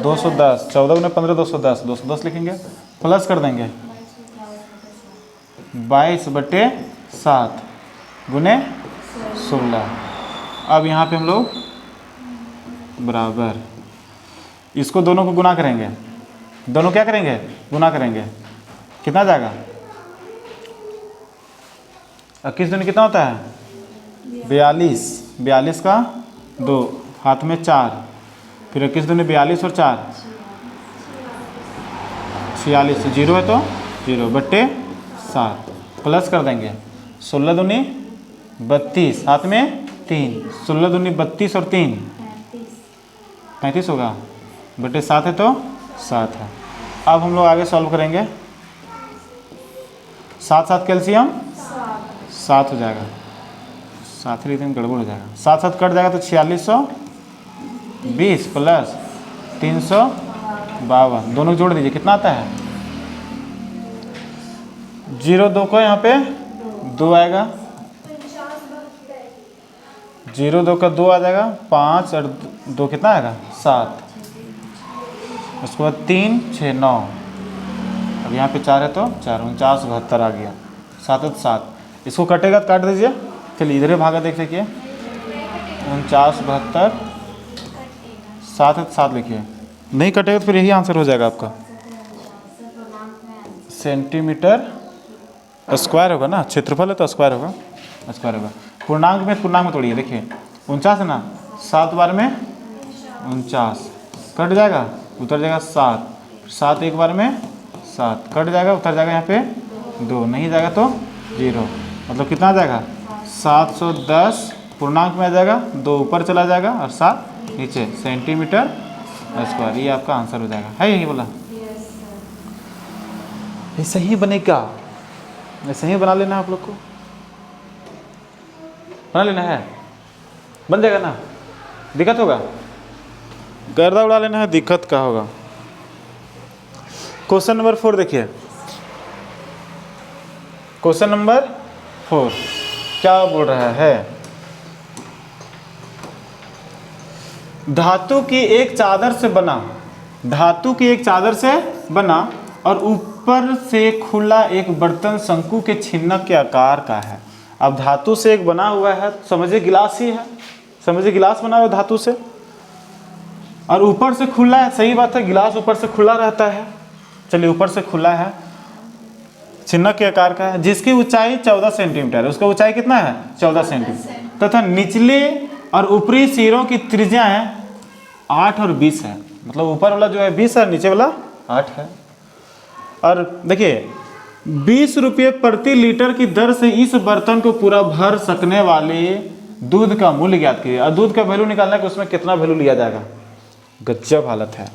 210, 14 गुना 15 210, 210 लिखेंगे, प्लस कर देंगे 22/7 गुने 16। अब यहाँ पे हम लोग बराबर इसको दोनों को गुना करेंगे, दोनों क्या करेंगे गुना करेंगे, कितना जाएगा 21 दूनी कितना होता है 42, 42 का 2 हाथ में 4, फिर 21 दूनी 42 और 4 46, 0 है तो 0/7 प्लस कर देंगे 16 दूनी 32 हाथ में 3, 16 दूनी 32 और 3 35 होगा, बटे 7 है तो 7 है। अब हम लोग आगे सॉल्व करेंगे, 7 कैल्शियम 7 हो जाएगा, 7 ही एकदम गड़बड़ हो जाएगा, 7 कट जाएगा तो 4620 प्लस 352, दोनों जोड़ दीजिए कितना आता है 0 2 को यहाँ पे 2 आएगा, 0 2 का 2 आ जाएगा, 5 और 2 कितना आएगा 7, उसके बाद 3 6 9, अब यहाँ पे 4 है तो 4 49 72 आ गया, 7 है तो 7, इसको कटेगा तो काट दीजिए। चलिए इधर ही भागा देख लीजिए, 49 72 7 है तो 7 लिखिए, नहीं कटेगा तो फिर यही आंसर हो जाएगा आपका, सेंटीमीटर स्क्वायर होगा ना, क्षेत्रफल है तो स्क्वायर होगा, स्क्वायर होगा। पूर्णांक में तोड़िए, देखिए 49 है ना, 7 बार में 49 कट जाएगा, उतर जाएगा 7, 7 एक बार में 7 कट जाएगा, उतर जाएगा यहाँ पे 2, नहीं जाएगा तो 0, मतलब कितना आ जाएगा 710 पूर्णांक में आ जाएगा, 2 ऊपर चला जाएगा और 7 नीचे, सेंटीमीटर स्क्वायर, ये आपका आंसर हो जाएगा। है यही बोला, ये सही बनेगा, ऐसे ही बना लेना है आप लोग को, बना लेना है, बन जाएगा ना, दिक्कत होगा गर्दा उड़ा लेना है, दिक्कत का होगा। क्वेश्चन नंबर 4 देखिए, क्वेश्चन नंबर 4 क्या बोल रहा है, धातु की एक चादर से बना, धातु की एक चादर से बना और ऊपर से खुला एक बर्तन शंकु के छिन्नक के आकार का है। अब धातु से एक बना हुआ है, समझिए गिलास ही है, समझिए गिलास बना हुआ है धातु से, और ऊपर से खुला है, सही बात है गिलास ऊपर से खुला रहता है, चलिए ऊपर से खुला है, छिन्नक के आकार का है, जिसकी ऊंचाई 14 सेंटीमीटर है, उसका ऊंचाई कितना है 14 सेंटीमीटर, तथा निचले और ऊपरी सिरों की त्रिज्या है 8 और 20 है, मतलब ऊपर वाला जो है 20 है, नीचे वाला 8 है। और देखिए 20 रुपये प्रति लीटर की दर से इस बर्तन को पूरा भर सकने वाले दूध का मूल्य ज्ञात कीजिए। और दूध का वैल्यू निकालना है कि उसमें कितना वैल्यू लिया जाएगा, गजब हालत है।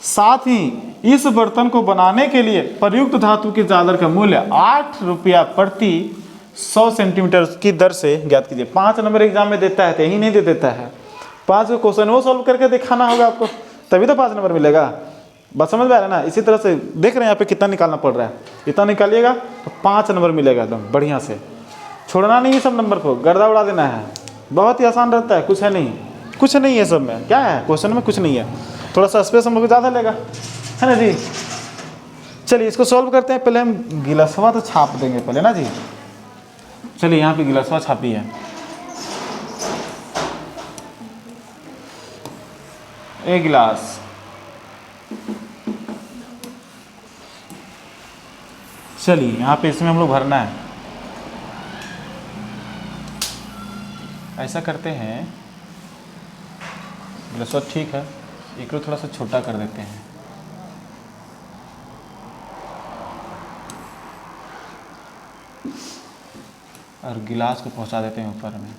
साथ ही इस बर्तन को बनाने के लिए प्रयुक्त धातु की चादर का मूल्य 8 रुपया प्रति 100 सेंटीमीटर की दर से ज्ञात कीजिए। 5 नंबर एग्जाम में देता है तो यही नहीं दे देता है, 5 को क्वेश्चन वो सॉल्व करके दिखाना होगा आपको, तभी तो 5 नंबर मिलेगा। बस समझ में आ रहा है ना, इसी तरह से देख रहे हैं यहाँ पे कितना निकालना पड़ रहा है, इतना निकालिएगा तो 5 नंबर मिलेगा एकदम बढ़िया से, छोड़ना नहीं है सब नंबर को, गर्दा उड़ा देना है, बहुत ही आसान रहता है, कुछ है नहीं, कुछ नहीं है सब में, क्या है क्वेश्चन में कुछ नहीं है, थोड़ा सा स्पेस हम लोग ज़्यादा लेगा, है ना जी, चलिए इसको सॉल्व करते हैं। पहले हम गिलासवा तो छाप देंगे पहले ना जी। चलिए यहाँ पे गिलासवा छापी है, एक गिलास, चलिए यहाँ पे इसमें हम लोग भरना है। ऐसा करते हैं, गिलासवा ठीक है, एक को थोड़ा सा छोटा कर देते हैं। और गिलास को पहुंचा देते हैं ऊपर में।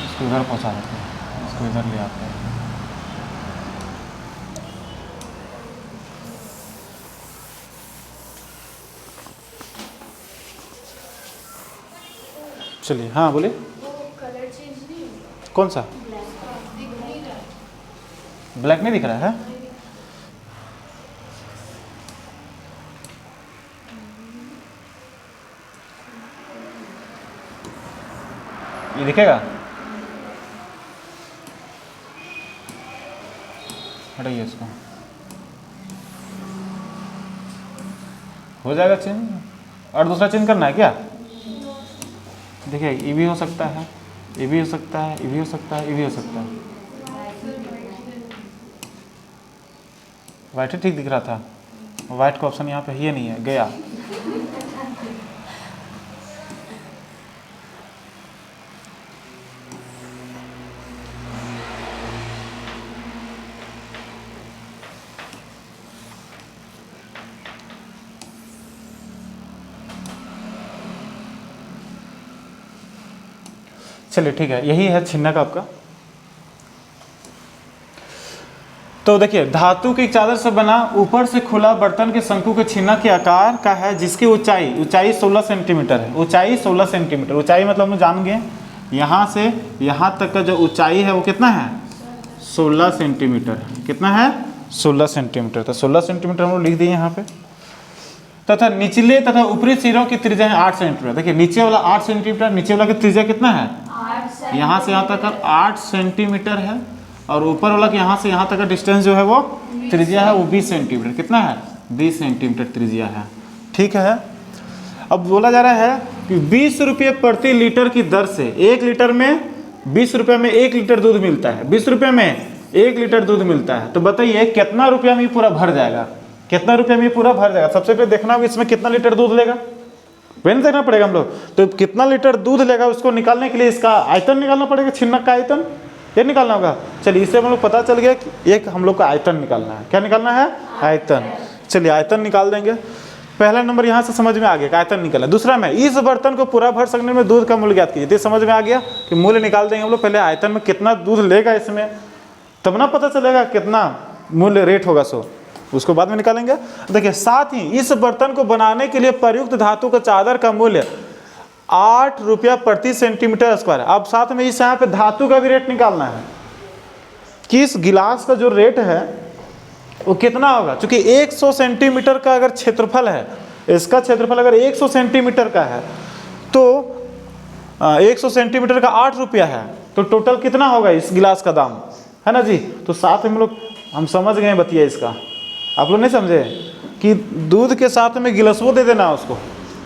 इसको इधर पहुंचा देते हैं, इसको इधर ले आते हैं। चलिए हाँ बोले।
वो कलर चेंज नहीं हुआ,
कौन सा
दिख नहीं रहा।
ब्लैक नहीं दिख रहा है? ये दिखेगा, हटाइए इसको, हो जाएगा चेंज। और दूसरा चेंज करना है क्या? देखिए ये भी हो सकता है, ये भी हो सकता है, ये भी हो सकता है, ये भी हो सकता है। वाइट ही ठीक दिख रहा था, वाइट का ऑप्शन यहाँ पे ये नहीं है, गया। चलिए ठीक है, यही है छिन्नक आपका। तो देखिए धातु की चादर से बना ऊपर से खुला बर्तन के शंकु के छिन्नक के आकार का है, जिसकी ऊंचाई 16 सेंटीमीटर है। ऊंचाई 16 सेंटीमीटर, ऊंचाई मतलब हम लोग जान गए यहाँ से यहाँ तक का जो ऊंचाई है वो कितना है? 16 सेंटीमीटर। कितना है? 16 सेंटीमीटर। तो 16 सेंटीमीटर हम लोग लिख दिए यहाँ पे। तथा निचले तथा ऊपरी सिरों की त्रिज्या है 8 सेंटीमीटर। देखिए नीचे वाला 8 सेंटीमीटर, नीचे वाला की त्रिज्या कितना है?
8
यहाँ से यहाँ तक का 8 सेंटीमीटर है, और ऊपर वाला कि यहाँ से यहाँ तक का डिस्टेंस जो है वो त्रिज्या है वो 20 सेंटीमीटर। कितना है? 20 सेंटीमीटर त्रिज्या है। ठीक है। अब बोला जा रहा है कि 20 रुपये प्रति लीटर की दर से 1 लीटर में 20 रुपये में 1 लीटर दूध मिलता है। 20 रुपये में 1 लीटर दूध मिलता है। तो बताइए कितना रुपया में ये पूरा भर जाएगा? कितना रुपये में ये पूरा भर जाएगा? सबसे पहले देखना होगा इसमें कितना लीटर दूध लेगा, वही देखना पड़ेगा हम लोग। तो कितना लीटर दूध लेगा उसको निकालने के लिए इसका आयतन निकालना पड़ेगा, छिन्नक का आयतन ये निकालना होगा। चलिए इससे हम लोग पता चल गया कि एक हम लोग का आयतन निकालना है। क्या निकालना है? आयतन। चलिए आयतन निकाल देंगे। पहला नंबर यहाँ से समझ में आ गया, आयतन निकाला। दूसरा में इस बर्तन को पूरा भर सकने में दूध का मूल्य ज्ञात कीजिए। तो समझ में आ गया कि मूल्य निकाल देंगे हम लोग। पहले आयतन में कितना दूध लेगा इसमें, तब ना पता चलेगा कितना मूल्य रेट होगा, सो उसको बाद में निकालेंगे। देखिए साथ ही इस बर्तन को बनाने के लिए प्रयुक्त धातु का चादर का मूल्य 8 रुपया प्रति सेंटीमीटर स्क्वायर है। अब साथ में इस यहाँ पे धातु का भी रेट निकालना है कि इस गिलास का जो रेट है वो कितना होगा। क्योंकि 100 सेंटीमीटर का अगर क्षेत्रफल है, इसका क्षेत्रफल अगर 100 सेंटीमीटर का है तो 100 सेंटीमीटर का 8 रुपया है, तो टोटल कितना होगा इस गिलास का दाम, है ना जी। तो साथ में हम समझ गए बतिया इसका। आप लोग नहीं समझे कि दूध के साथ में गिलासवो दे देना उसको,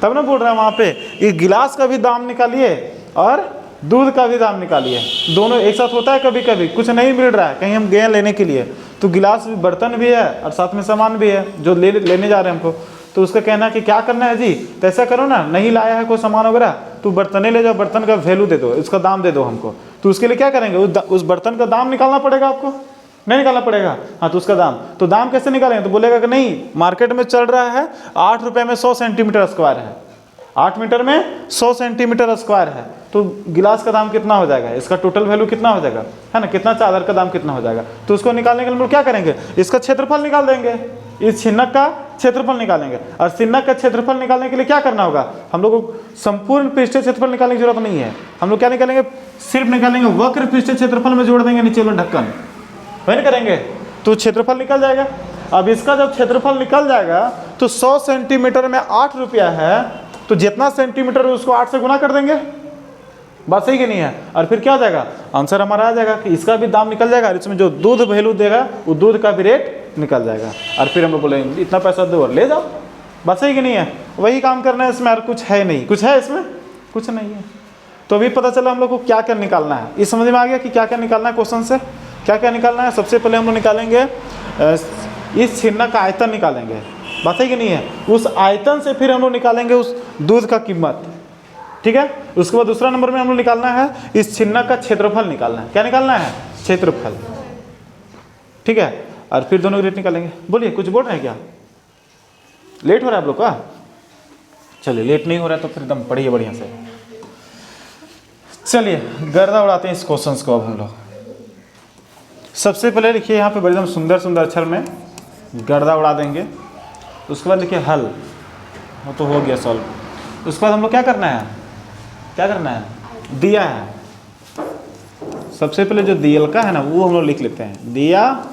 तब ना बोल रहे हैं वहाँ पे ये गिलास का भी दाम निकालिए और दूध का भी दाम निकालिए। दोनों एक साथ होता है। कभी कभी कुछ नहीं मिल रहा है, कहीं हम गए लेने के लिए, तो गिलास बर्तन भी है और साथ में सामान भी है जो लेने जा रहे हैं हमको, तो उसका कहना है कि क्या करना है जी, तो ऐसा करो ना, नहीं लाया है कोई सामान वगैरह तो बर्तन ले जाओ, बर्तन का वैल्यू दे दो, इसका दाम दे दो हमको। तो उसके लिए क्या करेंगे, उस बर्तन का दाम निकालना पड़ेगा आपको, नहीं निकालना पड़ेगा। हाँ तो उसका दाम, तो दाम कैसे निकालेंगे, तो बोलेगा कि नहीं मार्केट में चल रहा है 8 रुपये में 100 सेंटीमीटर स्क्वायर है, 8 मीटर में 100 सेंटीमीटर स्क्वायर है, तो गिलास का दाम कितना हो जाएगा, इसका टोटल वैल्यू कितना हो जाएगा, है ना, कितना चादर का दाम कितना हो जाएगा। तो उसको निकालने के लिए हम लोग क्या करेंगे, इसका क्षेत्रफल निकाल देंगे, इस छिन्नक का क्षेत्रफल निकालेंगे। और छिन्नक का क्षेत्रफल निकालने के लिए क्या करना होगा, हम लोग को संपूर्ण पृष्ठीय क्षेत्रफल निकालने की जरूरत नहीं है। हम लोग क्या निकालेंगे, सिर्फ निकालेंगे वक्र पृष्ठीय क्षेत्रफल में जोड़ देंगे नीचे वाला ढक्कन, वही करेंगे तो क्षेत्रफल निकल जाएगा। अब इसका जब क्षेत्रफल निकल जाएगा तो 100 सेंटीमीटर में 8 रुपया है, तो जितना सेंटीमीटर है उसको 8 से गुना कर देंगे। बात सही कि नहीं है? और फिर क्या हो जाएगा, आंसर हमारा आ जाएगा कि इसका भी दाम निकल जाएगा और इसमें जो दूध वैल्यू देगा वो दूध का भी रेट निकल जाएगा। और फिर हम लोग बोलेंगे इतना पैसा दो और ले जाओ। बात सही कि नहीं है? वही काम करना है इसमें, और कुछ है नहीं। कुछ है इसमें? कुछ नहीं है। तो अभी पता चला हम लोग को क्या क्या निकालना है। इस समझ में आ गया कि क्या क्या निकालना है क्वेश्चन से, क्या क्या निकालना है। सबसे पहले हम लोग निकालेंगे इस छिन्नक का आयतन निकालेंगे। बात है कि नहीं है? उस आयतन से फिर हम लोग निकालेंगे उस दूध का कीमत। ठीक है। उसके बाद दूसरा नंबर में हम लोग निकालना है इस छिन्नक का क्षेत्रफल निकालना है। क्या निकालना है? क्षेत्रफल। ठीक है। और फिर दोनों रेट निकालेंगे। बोलिए, कुछ बोल रहे हैं क्या? लेट हो रहा है आप लोग का? चलिए, लेट नहीं हो रहा है तो फिर एकदम पढ़िए बढ़िया से। चलिए गर्दा उड़ाते हैं इस क्वेश्चंस को। अब हम लोग सबसे पहले लिखिए यहाँ पे बड़े एकदम सुंदर सुंदर अक्षर में गर्दा उड़ा देंगे। उसके बाद लिखिए हल, वो तो हो गया सॉल्व। उसके बाद हम लोग क्या करना है? क्या करना है? दिया है। सबसे पहले जो दियल का है ना वो हम लोग लिख लेते हैं, दिया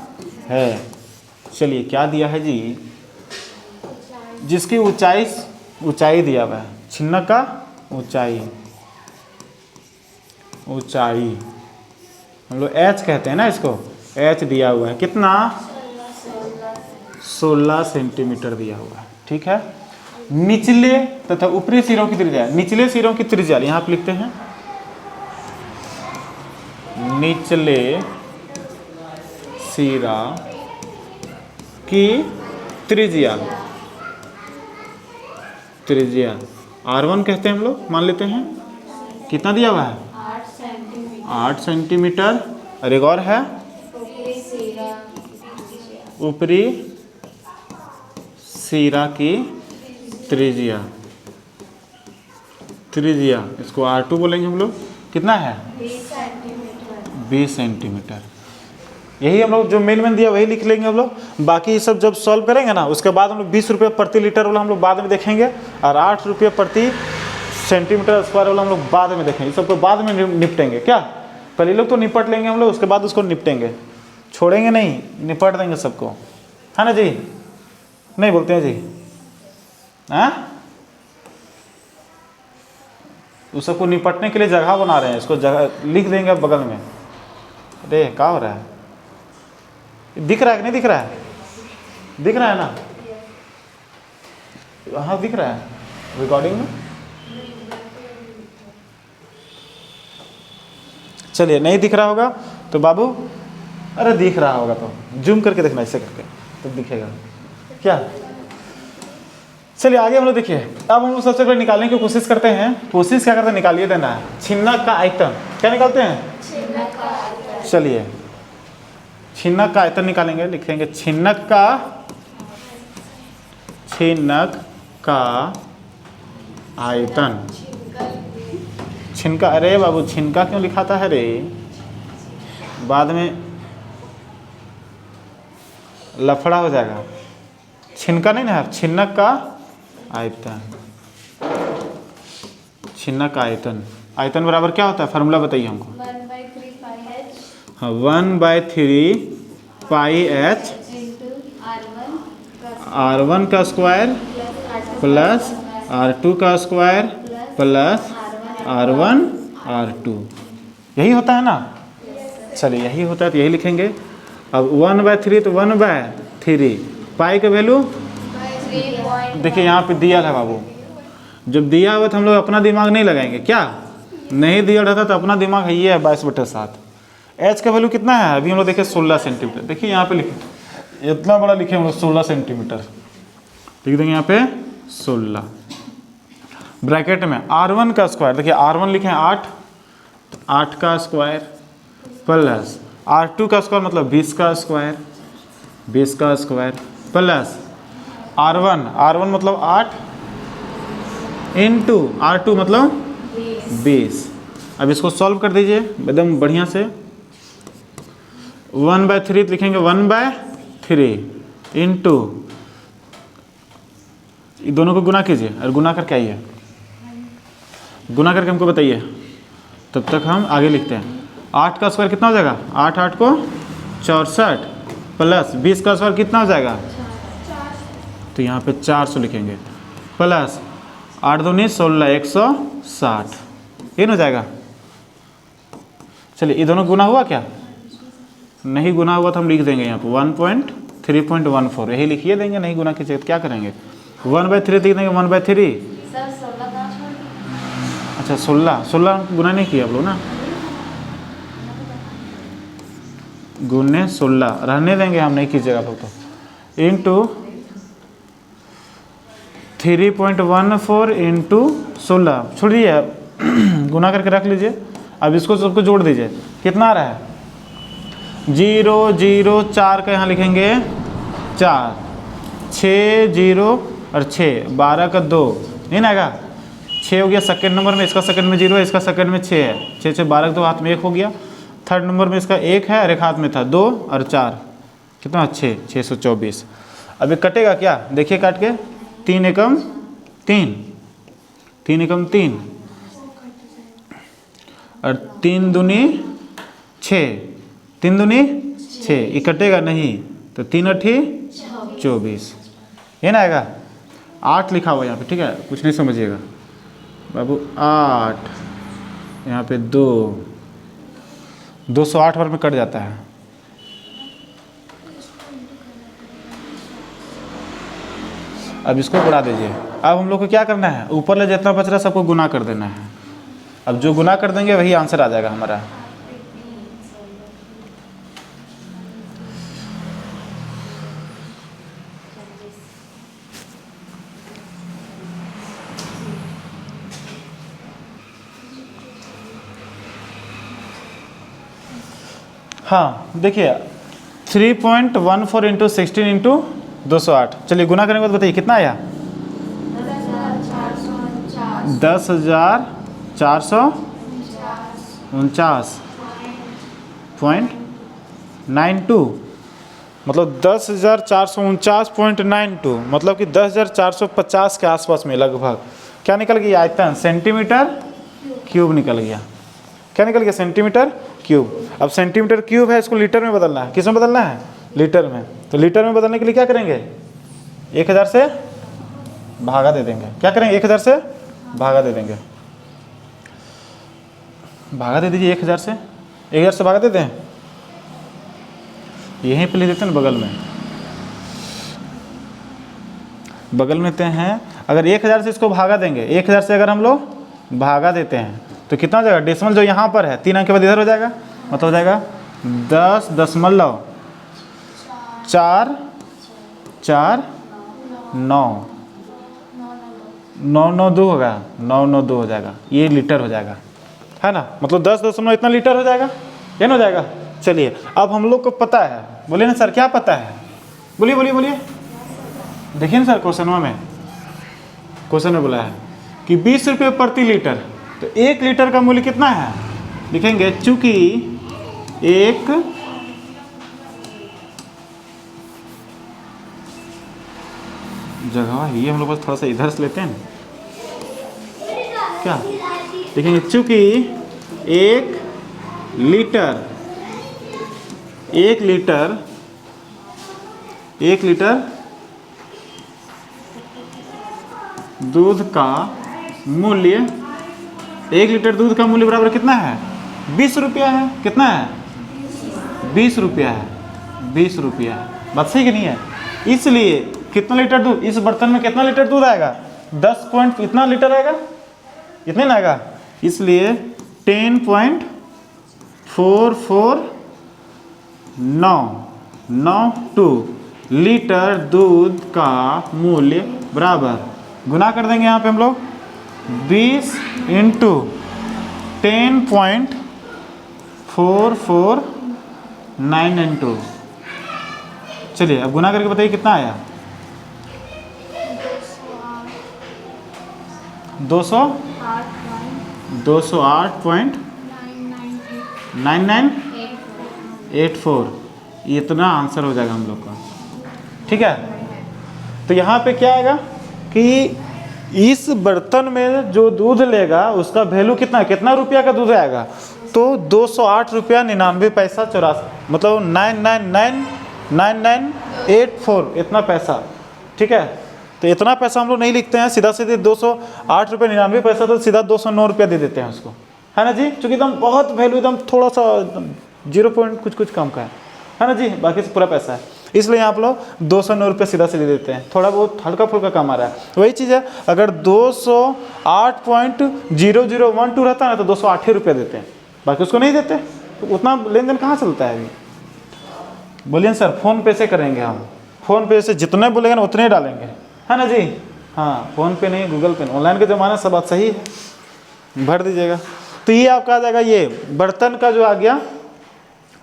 है। चलिए क्या दिया है जी? जिसकी ऊंचाई दिया हुआ है, छिन्नक का ऊंचाई हम लोग एच कहते हैं ना इसको, एच दिया हुआ है। कितना? 16 सेंटीमीटर दिया हुआ है। ठीक है। निचले तथा ऊपरी सिरों की त्रिज्या, निचले सिरों की त्रिज्या यहाँ पे लिखते हैं, निचले सिरा की त्रिज्या R1 कहते हैं हम लोग, मान लेते हैं। कितना दिया हुआ है? 8 सेंटीमीटर। और एक और है ऊपरी सिरा की त्रिज्या, इसको R2 बोलेंगे हम लोग। कितना है? 20 सेंटीमीटर। यही हम लोग जो मेन दिया वही लिख लेंगे हम लोग। बाकी सब जब सॉल्व करेंगे ना उसके बाद हम लोग 20 रुपये प्रति लीटर वाला हम लोग बाद में देखेंगे, और 8 रुपये प्रति सेंटीमीटर स्क्वायर वाला हम लोग बाद में देखेंगे। इस सबको बाद में निपटेंगे। क्या पहले लोग तो निपट लेंगे हम लोग, उसके बाद उसको निपटेंगे, छोड़ेंगे नहीं, निपट देंगे सबको, है ना जी? नहीं बोलते हैं जी? हाँ, उस सबको निपटने के लिए जगह बना रहे हैं, इसको जगह लिख देंगे बगल में। अरे क्या हो रहा है? दिख रहा है कि नहीं दिख रहा है? दिख रहा है ना? हाँ दिख रहा है रिकॉर्डिंग में। चलिए, नहीं दिख रहा होगा तो बाबू, अरे दिख रहा होगा तो जूम करके देखना, ऐसे करके तो दिखेगा। क्या? चलिए आगे हम लोग देखिए। अब हम लोग सबसे पहले निकालने की कोशिश करते हैं। कोशिश क्या करते हैं? निकालिए देना है छिन्नक का आयतन। क्या निकालते हैं? चलिए छिन्नक का आयतन निकालेंगे। लिखेंगे छिन्नक का आयतन। छिनका, अरे बाबू छिनका क्यों लिखाता है रे? बाद में लफड़ा हो जाएगा। छिनका नहीं ना है, छिन्नक का आयतन। छिन्नक का आयतन, आयतन बराबर क्या होता है? फार्मूला बताइए हमको।
1/3 πh
हाँ, 1/3 पाई एच R1 का स्क्वायर प्लस R2 का स्क्वायर प्लस R1 R2, यही होता है ना? चलिए यही होता है तो यही लिखेंगे। अब 1/3 तो 1/3, पाई का वैल्यू देखिए यहाँ पे दिया है बाबू। जब दिया हुआ तो हम लोग अपना दिमाग नहीं लगाएंगे। क्या नहीं दिया रहता तो अपना दिमाग है, ये है 22/7। एच का वैल्यू कितना है? अभी हम लोग देखें 16 सेंटीमीटर। देखिए यहाँ पे लिखे, इतना बड़ा लिखे हम लोग 16 सेंटीमीटर लिख देंगे यहाँ पे 16। ब्रैकेट में R1 का स्क्वायर, देखिए R1 लिखे हैं 8, तो 8 का स्क्वायर प्लस R2 का स्क्वायर मतलब 20 का स्क्वायर, 20 का स्क्वायर प्लस R1 मतलब 8 इंटू R2 मतलब 20। अब इसको सॉल्व कर दीजिए एकदम बढ़िया से। 1/3 लिखेंगे 1/3 इंटू, दोनों को गुना कीजिए और गुना करके आइए, गुना करके हमको बताइए, तब तक हम आगे लिखते हैं। 8 का स्क्वायर कितना हो जाएगा? 8 8 को 64 प्लस 20 का स्क्वायर कितना हो जाएगा, तो यहाँ पे 400 लिखेंगे, प्लस 8 दूनी 16 160, ये हो जाएगा। चलिए ये दोनों गुना हुआ क्या, नहीं गुना हुआ तो हम लिख देंगे यहाँ पे 1.3.14, यही लिखिए देंगे, नहीं गुना कीजिए तो क्या करेंगे, 1/3 लिख देंगे, 1/3।
सर 16 कहाँ छोड़ दिए?
अच्छा 16 गुना नहीं किया आप लोग ना, गुने 16 रहने देंगे, हम नहीं कीजिएगा आप लोग तो, इंटू 3.14 इंटू 16, छोड़िए गुना करके रख लीजिए। अब इसको सबको जोड़ दीजिए, कितना आ रहा है, 0 0 4 का यहाँ लिखेंगे 4, 6 0 और 6, 12 का 2, नहीं ना आएगा, 6 हो गया सेकंड नंबर में, इसका सेकंड में 0 है, इसका सेकंड में 6 है, 6 6 12 का 2 हाथ में 1 हो गया। थर्ड नंबर में इसका 1 है और एक हाथ में था 2 और 4, कितना 6, 624। अब ये कटेगा क्या, देखिए काट के, 3 एकम 3, 3 एकम 3 और 3 दूनी 6, 3 दूनी 6, ये कटेगा नहीं तो 3 8 24, ये ना आएगा। 8 लिखा हुआ यहाँ पे, ठीक है, कुछ नहीं समझिएगा बाबू, 8 यहाँ पे 2, 208 बार में कट जाता है। अब इसको बढ़ा दीजिए। अब हम लोग को क्या करना है, ऊपर ले जितना बच रहा है सबको गुना कर देना है। अब जो गुना कर देंगे वही आंसर आ जाएगा हमारा। हाँ देखिए 3.14 इंटू 16 इंटू 208, चलिए गुना करेंगे तो बताइए कितना आया, 10,449.92, मतलब 10,449.92, मतलब कि 10,450 के आसपास में लगभग क्या निकल गया आयतन, सेंटीमीटर क्यूब निकल गया। क्या निकल गया, सेंटीमीटर क्यूब। अब सेंटीमीटर क्यूब है, इसको लीटर में बदलना है, किस में बदलना है, लीटर में। तो लीटर में बदलने के लिए क्या करेंगे, 1000 से भागा दे देंगे। क्या करेंगे, 1000 से भागा दे देंगे, भागा दे दीजिए 1000 से, 1000 से भागा देते हैं, यहीं पे ले देते हैं बगल में, बगल में देते हैं। अगर 1000 से इसको भागा देंगे, 1000 से अगर हम लोग भागा देते हैं तो कितना हो जाएगा, डेसिमल जो यहाँ पर है 3 अंक के बाद इधर हो जाएगा, मतलब हो जाएगा 10.449, 992 होगा, 992 हो जाएगा, ये लीटर हो जाएगा, है ना। मतलब 10 इतना लीटर हो जाएगा, ये ना हो जाएगा। चलिए अब हम लोग को पता है, बोलिए ना सर क्या पता है, बोलिए बोलिए बोलिए, देखिए ना सर क्वेश्चन में बोला है कि 20 रुपये प्रति लीटर, तो 1 लीटर का मूल्य कितना है, लिखेंगे चूंकि एक जगह ये हम लोग बस थोड़ा सा इधर से लेते हैं क्या, देखेंगे चूंकि 1 लीटर दूध का मूल्य, 1 लीटर दूध का मूल्य बराबर कितना है, 20 रुपया है। कितना है, 20 रुपया है, 20 रुपया है, बात सही कि नहीं है। इसलिए कितना लीटर दूध, इस बर्तन में कितना लीटर दूध आएगा, 10 पॉइंट इतना लीटर आएगा, इतने ना आएगा, इसलिए 10.4492 लीटर दूध का मूल्य बराबर, गुना कर देंगे यहाँ पे हम लोग 20 इंटू 10.4492। चलिए अब गुना करके बताइए कितना आया, 208.9984, इतना आंसर हो जाएगा हम लोग का, ठीक है। तो यहाँ पे क्या आएगा कि इस बर्तन में जो दूध लेगा उसका वैल्यू कितना है, कितना रुपया का दूध आएगा, तो 208 रुपया 99 पैसा 84, मतलब 9984 इतना पैसा, ठीक है। तो इतना पैसा हम लोग नहीं लिखते हैं, सीधा सीधे 208 रुपये 99 पैसा, तो सीधा 209 रुपया दे देते हैं उसको, है ना जी। चूँकि एकदम बहुत वैल्यू एकदम थोड़ा सा 0 पॉइंट कुछ कम का है ना जी, बाकी से पूरा पैसा है, इसलिए आप लोग 209 रुपये सीधा से दे देते हैं। थोड़ा बहुत हल्का फुल्का कम आ रहा है, वही चीज़ है। अगर 208.0012 रहता है ना तो 208 रुपये देते हैं, बाकी उसको नहीं देते। तो उतना लेन देन कहाँ चलता है अभी? बोलिए सर, फ़ोन पे से करेंगे हम, फ़ोन पे से जितने बोलेंगे ना उतने ही डालेंगे, है ना जी। हाँ, फ़ोन पे नहीं, गूगल पे नहीं, ऑनलाइन का ज़माना, सब बात सही है, भर दीजिएगा। तो ये आपका आ जाएगा, ये बर्तन का जो आ गया,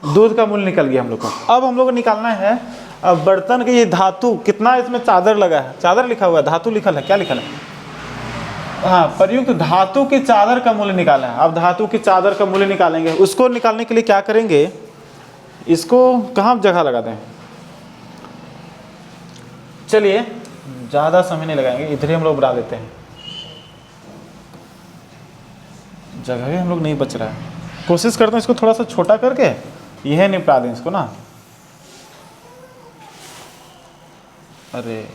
दूध का मूल्य निकल गया हम लोग का। अब हम लोग को निकालना है अब बर्तन के ये धातु कितना, इसमें चादर लगा है, चादर लिखा हुआ है, धातु लिखा है, क्या लिखा है? हाँ, प्रयुक्त धातु की चादर का मूल्य निकालना है। अब धातु की चादर का मूल्य निकालेंगे, उसको निकालने के लिए क्या करेंगे, इसको कहाँ जगह लगा दें? चलिए ज़्यादा समय नहीं लगाएंगे, इधर ही हम लोग बढ़ा देते हैं, जगह भी हम लोग नहीं बच रहा है। कोशिश करते हैं इसको थोड़ा सा छोटा करके यह निपटा दें इसको ना। अरे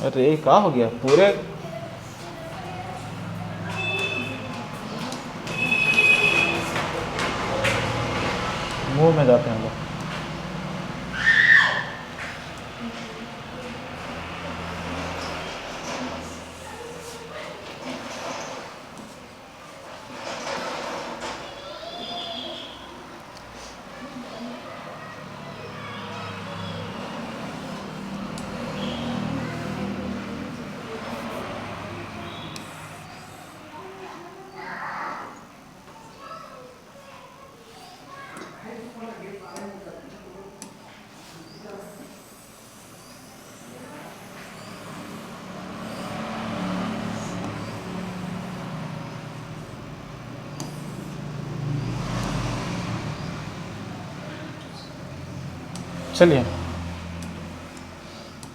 अरे क्या हो गया, पूरे मुंह में जाते हैं हम लोग। चलिए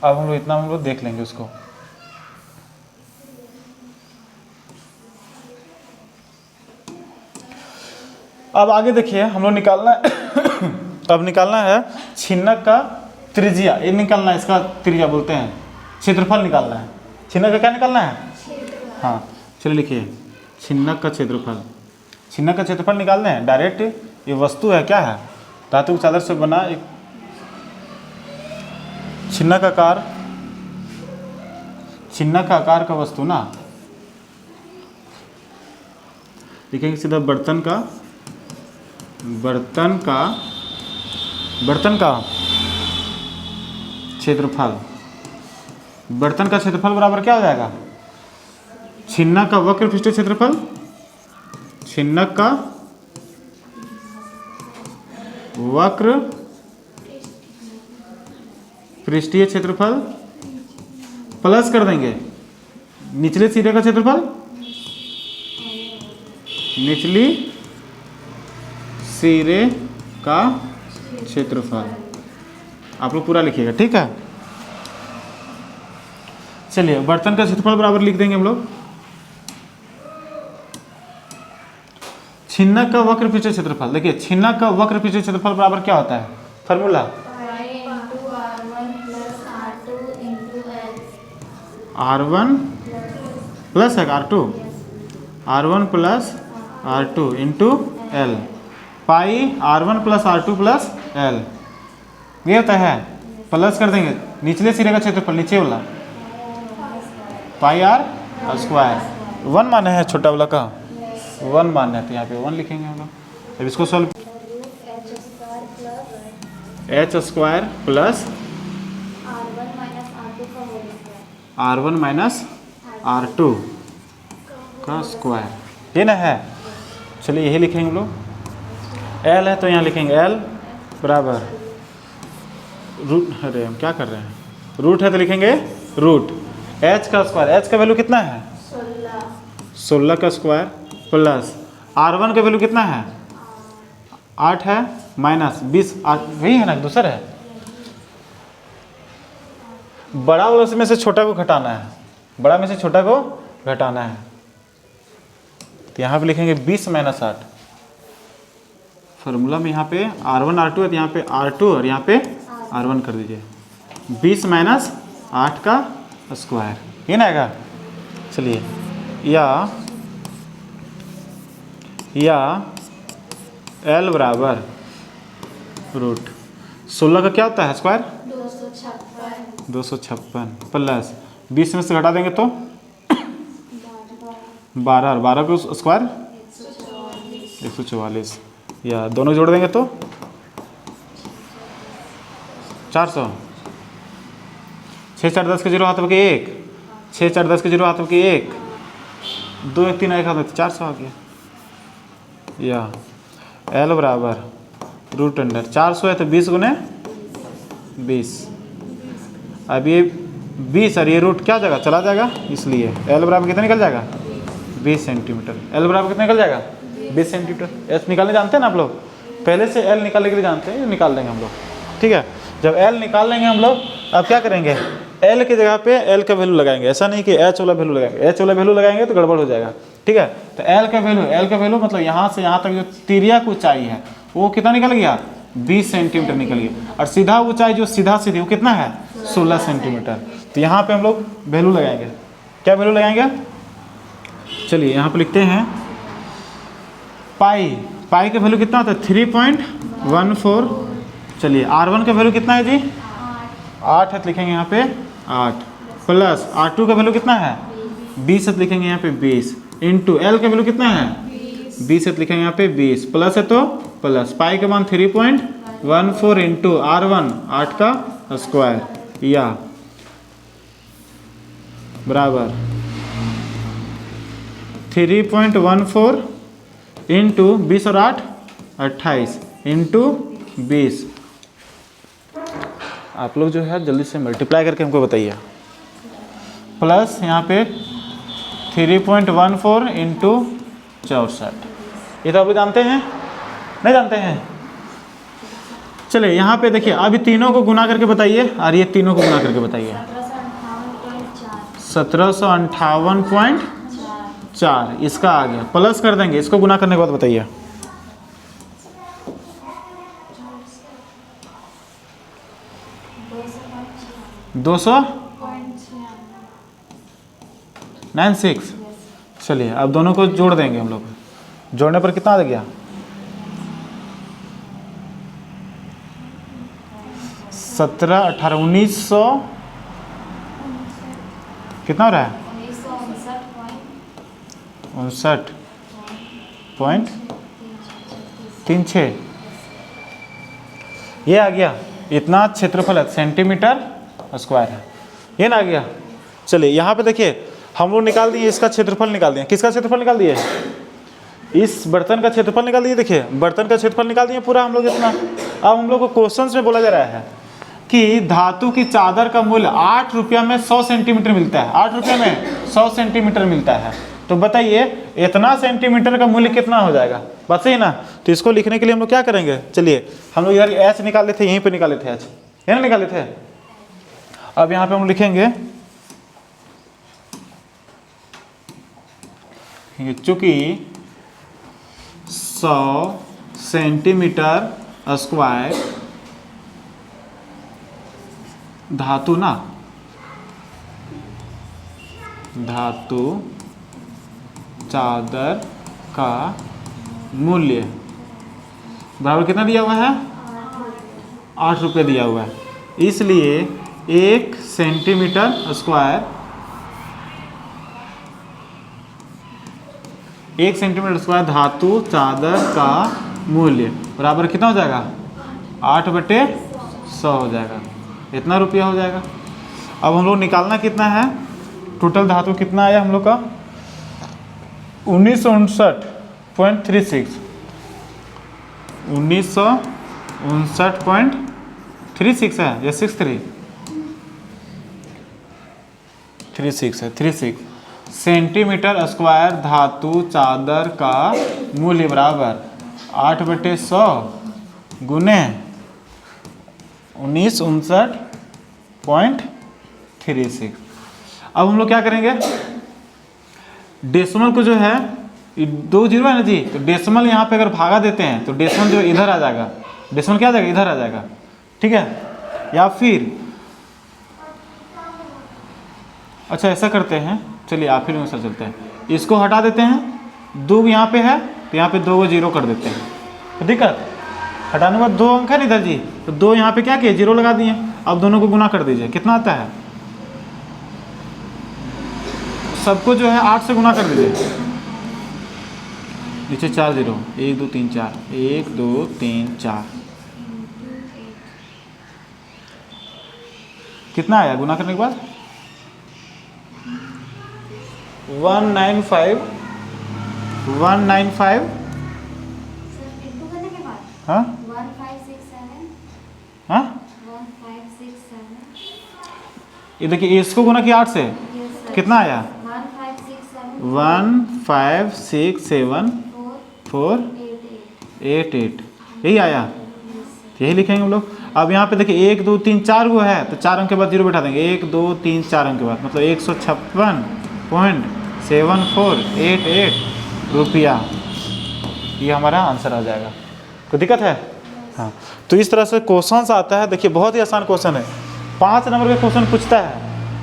अब हम लोग इतना हम लोग देख लेंगे उसको। अब आगे देखिए हम लोग निकालना है अब निकालना है छिन्नक का त्रिज्या, ये निकालना है, इसका त्रिज्या बोलते हैं, क्षेत्रफल निकालना है। छिन्नक का क्या निकालना है? हाँ चलिए लिखिए, छिन्नक का क्षेत्रफल। छिन्नक का क्षेत्रफल निकालना है डायरेक्ट। ये वस्तु है, क्या है? धातु की चादर से बना एक छिन्नक आकार, छिन्नक आकार का वस्तु ना, लिखेंगे सीधा बर्तन का क्षेत्रफल। बर्तन का क्षेत्रफल बराबर क्या हो जाएगा? छिन्नक का वक्र पृष्ठीय क्षेत्रफल, छिन्नक का वक्र पृष्ठीय क्षेत्रफल प्लस कर देंगे निचले सिरे का क्षेत्रफल, निचली सिरे का क्षेत्रफल। आप लोग पूरा लिखिएगा, ठीक है। चलिए बर्तन का क्षेत्रफल बराबर लिख देंगे हम लोग छिन्नक का वक्र पृष्ठीय क्षेत्रफल। देखिए छिन्नक का वक्र पृष्ठीय क्षेत्रफल बराबर क्या होता है? फॉर्मूला R1 प्लस है R2, R1 plus R2 into L, पाई R1 plus R2 plus L। ये होता है, प्लस कर देंगे निचले सिरे का क्षेत्रफल, नीचे वाला पाई R स्क्वायर। 1 माने है छोटा वाला का, 1 माने है, तो यहाँ पे 1 लिखेंगे हम लोग। अब इसको solve, h square plus R1 minus R2 का स्क्वायर, ये ना है। चलिए यही लिखेंगे हम लोग। L है तो यहाँ लिखेंगे L बराबर रूट, अरे हम क्या कर रहे हैं, रूट है तो लिखेंगे रूट h का स्क्वायर। h का वैल्यू कितना है? 16 का स्क्वायर प्लस R1 का वैल्यू कितना है? 8 है, माइनस 20, वही है ना, दूसरा है। बड़ा वाले में से छोटा को घटाना है, बड़ा में से छोटा को घटाना है, तो यहाँ पे लिखेंगे 20 माइनस 8। फार्मूला में यहाँ पे R1 R2 है, तो यहाँ पे R2 और यहाँ पे R1 कर दीजिए 20 माइनस 8 का स्क्वायर, ये ना आएगा। चलिए या L बराबर रूट 16 का क्या होता है स्क्वायर 256 प्लस 20 में से घटा देंगे तो 12 और 12 को स्क्वायर 144, या दोनों जोड़ देंगे तो 400। 6 4 10 के 0 हाथ के 1, 6 4 10 के 0 हाथ के 1, 2 1 3 1 हाथ 400 आ गया। या L बराबर रूट अंडर 400 है तो 20 गुने 20। अब ये 20 और ये रूट क्या जाएगा चला जाएगा, इसलिए L बराबर कितना निकल जाएगा 20 सेंटीमीटर। L बराबर कितना निकल जाएगा 20 सेंटीमीटर। S निकालने जानते हैं ना आप लोग, पहले से L निकालने के लिए जानते हैं, निकाल देंगे हम लोग। ठीक है, जब L निकाल लेंगे हम लोग, अब क्या करेंगे L की जगह पे L का वैल्यू लगाएंगे। ऐसा नहीं कि H वाला वैल्यू लगाएंगे, H वाला वैल्यू लगाएंगे तो गड़बड़ हो जाएगा। ठीक है, तो L का वैल्यू मतलब यहाँ से यहाँ तक जो तिर्यक ऊंचाई है वो कितना निकल गया 20 सेंटीमीटर निकल गया, और सीधा ऊंचाई जो सीधी वो कितना है 16 सेंटीमीटर। तो यहाँ पे हम लोग वैल्यू लगाएंगे, क्या वैल्यू लगाएंगे, चलिए यहाँ पे लिखते हैं पाई का वैल्यू कितना होता है 3.14। चलिए R1 का वैल्यू कितना है जी 8 है, तो लिखेंगे यहाँ पे 8 प्लस R2 का वैल्यू कितना है 20 है, तो लिखेंगे यहाँ पे 20 इंटू L का वैल्यू कितना है 20 है, तो लिखेंगे यहाँ पे 20 प्लस है तो प्लस पाई का मान 3.14 इंटू R1 8 का स्क्वायर, या बराबर 3.14 इंटू 20 और 8 28 इंटू 20। आप लोग जो है जल्दी से मल्टीप्लाई करके हमको बताइए। प्लस यहाँ पे 3.14 इंटू 64, ये तो आप लोग जानते हैं नहीं जानते हैं। चलिए यहाँ पे देखिए, अभी तीनों को गुना करके बताइए और ये तीनों को गुना करके बताइए। 1758.4 इसका आ गया, प्लस कर देंगे इसको गुना करने के बाद बताइए। दो सौ 96। चलिए अब दोनों को जोड़ देंगे हम लोग, जोड़ने पर कितना आ गया 17 18 1900 कितना हो रहा है 59.36। ये आ गया, इतना क्षेत्रफल है सेंटीमीटर स्क्वायर है, ये ना आ गया। चलिए यहाँ पे देखिए हम लोग निकाल दिए इसका क्षेत्रफल निकाल दिए, किसका क्षेत्रफल निकाल दिए इस बर्तन का क्षेत्रफल निकाल दिए। देखिए बर्तन का क्षेत्रफल निकाल दिए पूरा हम लोग इतना। अब हम लोग को क्वेश्चंस में बोला जा रहा है कि धातु की चादर का मूल्य 8 रुपया में 100 सेंटीमीटर मिलता है, 8 रुपया में 100 सेंटीमीटर मिलता है। तो बताइए इतना सेंटीमीटर का मूल्य कितना हो जाएगा, बात सही ना। तो इसको लिखने के लिए हम लोग क्या करेंगे, चलिए हम लोग इधर एच निकाले थे, यहीं पे निकाले थे एच, यहाँ निकाले थे। अब यहाँ पे हम लिखेंगे चूंकि 100 सेंटीमीटर स्क्वायर धातु ना, धातु चादर का मूल्य बराबर कितना दिया हुआ है 8 रुपये दिया हुआ है, इसलिए 1 सेंटीमीटर स्क्वायर 1 सेंटीमीटर स्क्वायर धातु चादर का मूल्य बराबर कितना हो जाएगा 8/100 हो जाएगा, इतना रुपया हो जाएगा। अब हम लोग निकालना कितना है, टोटल धातु कितना आया हम लोग का 1959.36 1959.36 है या 63 36 है 36 सेंटीमीटर स्क्वायर धातु चादर का मूल्य बराबर 8/100 गुने 1959.36। अब हम लोग क्या करेंगे, डेसिमल को जो है 2 जीरो है ना जी, तो डेसिमल यहाँ पे अगर भागा देते हैं तो डेसिमल जो इधर आ जाएगा, डेसिमल क्या आ जाएगा इधर आ जाएगा। ठीक है, या फिर अच्छा ऐसा करते हैं, चलिए आप फिर अनुसार चलते हैं, इसको हटा देते हैं, 2 यहाँ पे है तो यहाँ पे 2 को 0 कर देते हैं, तो दिक्कत हटाने के बाद 2 अंक है ना इधर जी, तो 2 यहाँ पे क्या किए 0 लगा दिए। अब दोनों को गुना कर दीजिए, कितना आता है, सबको जो है 8 से गुना कर दीजिए, नीचे 4 0, 1 2 3 4, 1 2 3 4, कितना आया गुना करने के बाद 195 195,
सर इंटू करने के बाद
हाँ
1567
हाँ
1567
ये देखिए इसको गुना किया 8 से,
यस सर
कितना आया
1567
15674
488
88, यही आया, यही लिखेंगे हम लोग। अब यहाँ पे देखिए 1 2 3 4 वो है तो 4 अंक के बाद 0 बैठा देंगे, 1 2 3 4 अंक के बाद, मतलब 156.7488 रुपया, ये हमारा आंसर आ जाएगा। कोई दिक्कत है? हाँ, तो इस तरह से क्वेश्चन आता है। देखिए बहुत ही आसान क्वेश्चन है, 5 नंबर का क्वेश्चन पूछता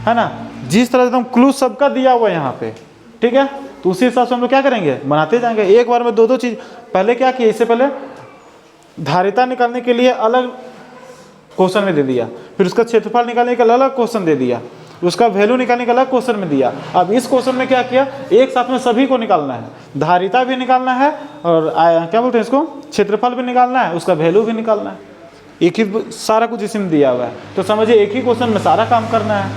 है ना, जिस तरह से एकदम क्लू सबका दिया हुआ है यहाँ पे, ठीक है, तो उसी हिसाब से हम लोग क्या करेंगे, बनाते जाएंगे। एक बार में 2-2 चीज़, पहले क्या किया, इससे पहले धारिता निकालने के लिए अलग क्वेश्चन में दे दिया, फिर उसका क्षेत्रफल निकालने का अलग क्वेश्चन दे दिया, उसका वैल्यू निकालने का अलग क्वेश्चन में दिया। अब इस क्वेश्चन में क्या किया, एक साथ में सभी को निकालना है, धारिता भी निकालना है और क्या बोलते हैं इसको, क्षेत्रफल भी निकालना है, उसका वैल्यू भी निकालना है, एक ही सारा कुछ इसमें दिया हुआ है। तो समझिए एक ही क्वेश्चन में सारा काम करना है,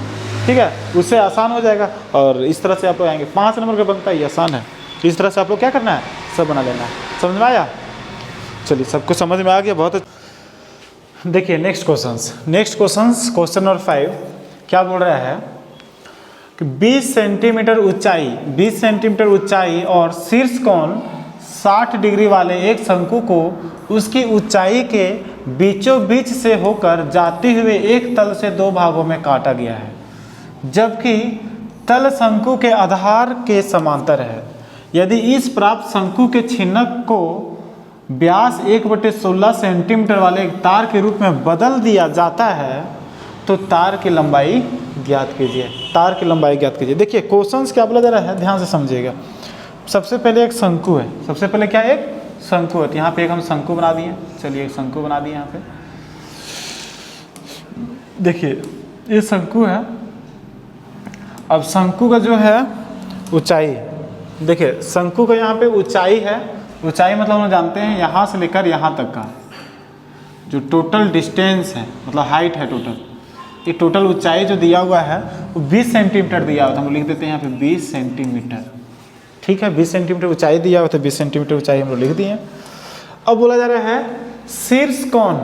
ठीक है, उससे आसान हो जाएगा। और इस तरह से आप लोग आएंगे, 5 नंबर का बनता है, आसान है। इस तरह से आप लोग क्या करना है, सब बना लेना है। समझ में आया? चलिए सबको समझ में आ गया, बहुत। देखिए नेक्स्ट क्वेश्चन नंबर 5 क्या बोल रहा है कि 20 सेंटीमीटर ऊंचाई और शीर्ष कोण 60 डिग्री वाले एक शंकु को उसकी ऊंचाई के बीचों बीच से होकर जाते हुए एक तल से 2 भागों में काटा गया है, जबकि तल शंकु के आधार के समांतर है। यदि इस प्राप्त शंकु के छिन्नक को व्यास 1/16 सेंटीमीटर वाले एक तार के रूप में बदल दिया जाता है तो तार की लंबाई ज्ञात कीजिए। देखिए क्वेश्चंस क्या बोला जा रहा है, ध्यान से समझिएगा। सबसे पहले एक शंकु है, सबसे पहले क्या है, एक शंकु है। तो यहाँ पे एक हम शंकु बना दिए, चलिए एक शंकु बना दिए यहाँ पे। देखिए ये शंकु है। अब शंकु का जो है ऊंचाई, देखिए शंकु का यहाँ पे ऊंचाई है, ऊंचाई मतलब हम जानते हैं यहाँ से लेकर यहाँ तक का जो टोटल डिस्टेंस है, मतलब हाइट है टोटल, ये टोटल ऊंचाई जो दिया हुआ है वो 20 सेंटीमीटर दिया हुआ था। हम लिख देते हैं यहाँ पे 20 सेंटीमीटर, ठीक है, 20 सेंटीमीटर ऊंचाई दिया हुआ था, 20 सेंटीमीटर ऊंचाई हम लोग लिख दिए। अब बोला जा रहा है शीर्ष कोण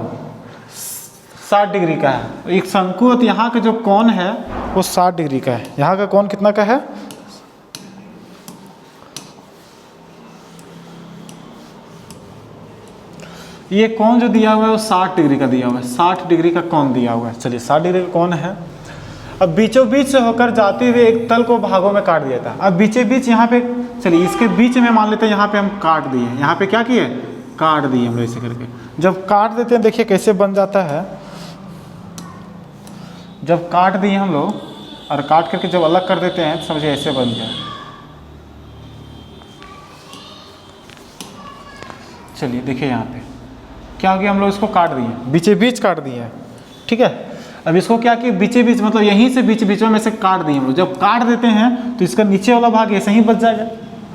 60 डिग्री का है। एक शंकु तो यहाँ का जो कोण है वो 60 डिग्री का है। यहाँ का कोण कितना का है, ये कोण जो दिया हुआ है वो 60 डिग्री का दिया हुआ है, 60 डिग्री का कोण दिया हुआ है। चलिए 60 डिग्री का कोण है। अब बीचों बीच से होकर जाते हुए एक तल को भागों में काट दिया था। अब बीचे बीच यहाँ पे, चलिए इसके बीच में मान लेते हैं यहाँ पे हम काट दिए, यहाँ पे क्या किए, काट दिए हम लोग ऐसे करके। जब काट देते हैं देखिए कैसे बन जाता है, जब काट दिए हम लोग और काट करके जब अलग कर देते हैं समझिए ऐसे बन गया। चलिए देखिए यहाँ पे क्या हो गया, हम लोग इसको काट दिए, बीचे बीच काट दिए, ठीक है। अब इसको क्या किया, बीचे बीच मतलब यहीं से बीच में से काट दिए हम लोग। जब काट देते हैं तो इसका नीचे वाला भाग ऐसे ही बच जाएगा,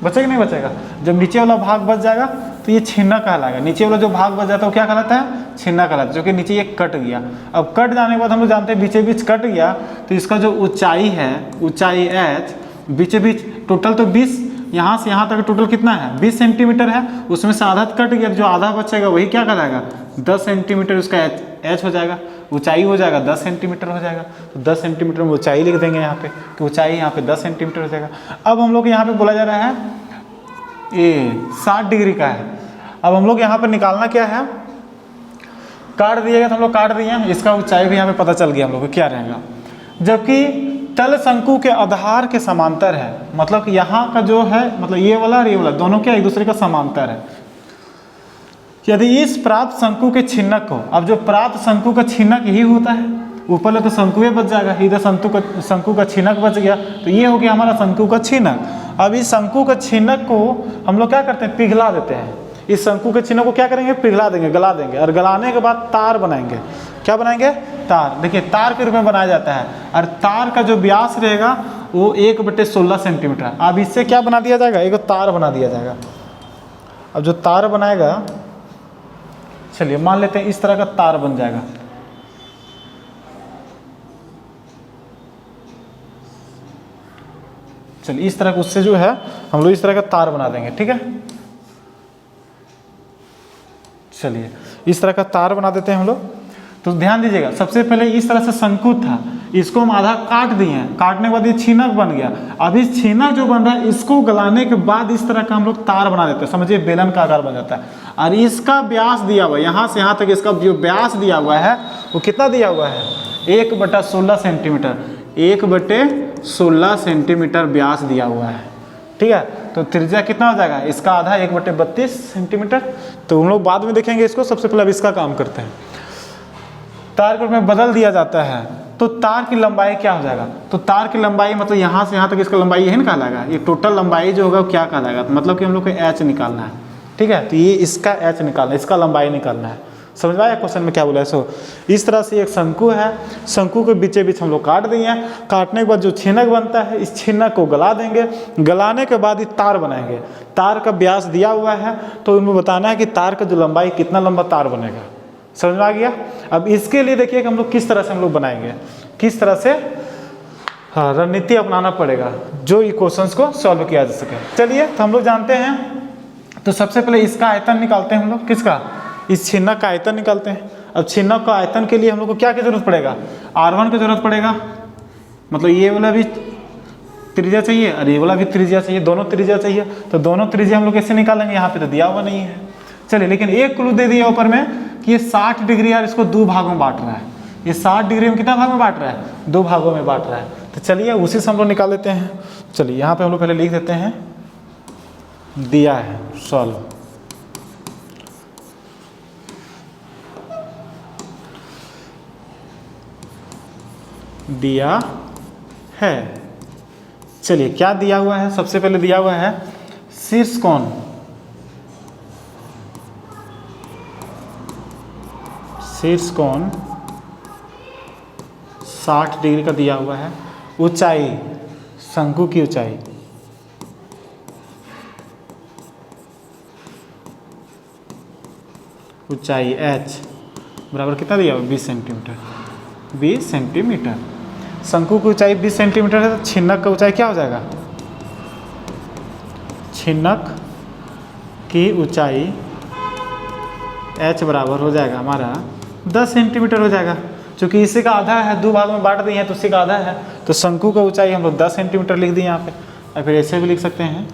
बचेगा नहीं बचेगा। जब नीचे वाला भाग बच जाएगा तो ये छिन्ना कहलाएगा। नीचे वाला जो भाग बच जाता है वो क्या कहलाता है, छिन्ना कहलाता है, जो कि नीचे ये कट गया। अब कट जाने के बाद हम लोग जानते हैं बीचे बीच कट गया तो इसका जो ऊंचाई है, ऊंचाई h, बीचे बीच टोटल तो 20, यहाँ से यहाँ तक टोटल कितना है 20 सेंटीमीटर है, उसमें से आधा कट गया, जो आधा बचेगा वही क्या कहलाएगा 10 सेंटीमीटर, उसका h हो जाएगा, ऊंचाई हो जाएगा 10 सेंटीमीटर हो जाएगा। तो 10 सेंटीमीटर में ऊंचाई लिख देंगे यहाँ पे, तो ऊंचाई यहाँ पे 10 सेंटीमीटर हो जाएगा। अब हम लोग यहाँ पे बोला जा रहा है ये 60 डिग्री का है। अब हम लोग यहाँ पर निकालना क्या है, काट दिएगा तो हम लोग काट दिए, इसका ऊंचाई भी यहाँ पे पता चल गया हम लोग को क्या रहेगा। जबकि तल शंकु के आधार के समांतर है, मतलब कि यहाँ का जो है, मतलब ये वाला और ये वाला दोनों क्या एक दूसरे का समांतर है। यदि इस प्राप्त शंकु के छिन्नक को, अब जो प्राप्त शंकु का छिन्नक यही होता है, ऊपर ले तो शंकुए बच जाएगा, इधर शंकु का छिन्नक बच गया, तो ये हो गया हमारा शंकु का छिन्नक। अब इस शंकु का छिन्नक को हम लोग क्या करते हैं, पिघला देते हैं। इस शंकु के छिन्नक को क्या करेंगे, पिघला देंगे, गला देंगे, और गलाने के बाद तार बनाएंगे। क्या बनाएंगे, तार। देखिए तार के रूप में बनाया जाता है, और तार का जो व्यास रहेगा वो 1/16 सेंटीमीटर। अब इससे क्या बना दिया जाएगा, एक तार बना दिया जाएगा। अब जो तार बनाएगा, चलिए मान लेते हैं इस तरह का तार बन जाएगा। चलिए इस तरह का, उससे जो है हम लोग इस तरह का तार बना देंगे, ठीक है। चलिए इस तरह का तार बना देते हैं हम लोग। तो ध्यान दीजिएगा, सबसे पहले इस तरह से शंकु था, इसको हम आधा काट दिए हैं, काटने के बाद ये छिन्नक बन गया। अब इस छिन्नक जो बन रहा है, इसको गलाने के बाद इस तरह का हम लोग तार बना देते हैं, समझिए बेलन का आकार बन जाता है। और इसका व्यास दिया हुआ है, यहाँ से यहाँ तक इसका जो व्यास दिया हुआ है वो कितना दिया हुआ है, 1/16 सेंटीमीटर। 1/16 सेंटीमीटर व्यास दिया हुआ है, ठीक है। तो त्रिज्या कितना हो जाएगा, इसका आधा 1/32 सेंटीमीटर। तो हम लोग बाद में देखेंगे इसको, सबसे पहले अब इसका काम करते हैं। तार के रूप में बदल दिया जाता है, तो तार की लंबाई क्या हो जाएगा, तो तार की लंबाई मतलब यहाँ से यहाँ तक इसका लंबाई यही निकालेगा, ये टोटल लंबाई जो होगा क्या कहलाएगा, तो मतलब कि हम लोग को एच निकालना है, ठीक है। तो ये इसका एच निकालना है, इसका लंबाई निकालना है। समझ में आया क्वेश्चन में क्या बोला है। सो इस तरह से एक शंकु है, शंकु के बीचे बीच हम लोग काट दिए हैं, काटने के बाद जो छिन्नक बनता है, इस छिन्नक को गला देंगे, गलाने के बाद ये तार बनाएंगे। तार का व्यास दिया हुआ है, तो उनको बताना है कि तार का जो लंबाई, कितना लंबा तार बनेगा। समझ में आ गया। अब इसके लिए देखिए कि हम लोग किस तरह से हम लोग बनाएंगे, किस तरह से हाँ रणनीति अपनाना पड़ेगा जो ये क्वेश्चंस को सॉल्व किया जा सके। चलिए तो हम लोग जानते हैं, तो सबसे पहले इसका आयतन निकालते हैं हम लोग, किसका, इस छिन्नक का आयतन निकालते हैं। अब छिन्नक का आयतन के लिए हम लोग को क्या की जरूरत पड़ेगा, R1 की जरूरत पड़ेगा, मतलब ये वाला भी त्रिज्या चाहिए और ये वाला भी त्रिज्या चाहिए, दोनों त्रिज्या चाहिए। तो दोनों त्रिज्या हम लोग कैसे निकालेंगे, यहाँ पे तो दिया हुआ नहीं है। चलिए लेकिन एक क्लू दे दिया ऊपर में कि ये 60 डिग्री यार, इसको 2 भागों में बांट रहा है। ये 60 डिग्री में कितना भाग में बांट रहा है, 2 भागों में बांट रहा है। तो चलिए उसी से हम लोग निकाल लेते हैं। चलिए यहाँ पे हम लोग पहले लिख देते हैं, दिया है, सॉल्व। दिया है, चलिए क्या दिया हुआ है, सबसे पहले दिया हुआ है शीर्ष कोण, शीर्ष कोण 60 डिग्री का दिया हुआ है। ऊंचाई, शंकु की ऊंचाई, ऊंचाई h बराबर कितना दिया हुआ, 20 सेंटीमीटर। 20 सेंटीमीटर। शंकु की ऊंचाई 20 सेंटीमीटर है, तो छिन्नक का ऊंचाई क्या हो जाएगा, छिन्नक की ऊंचाई h बराबर हो जाएगा हमारा 10 सेंटीमीटर हो जाएगा। चूँकि इसी का आधा है, 2 भाग में बांट दिए हैं, तो इसी का आधा है, तो शंकु का ऊंचाई हम लोग 10 सेंटीमीटर लिख दिए यहाँ पे। और फिर ऐसे भी लिख सकते हैं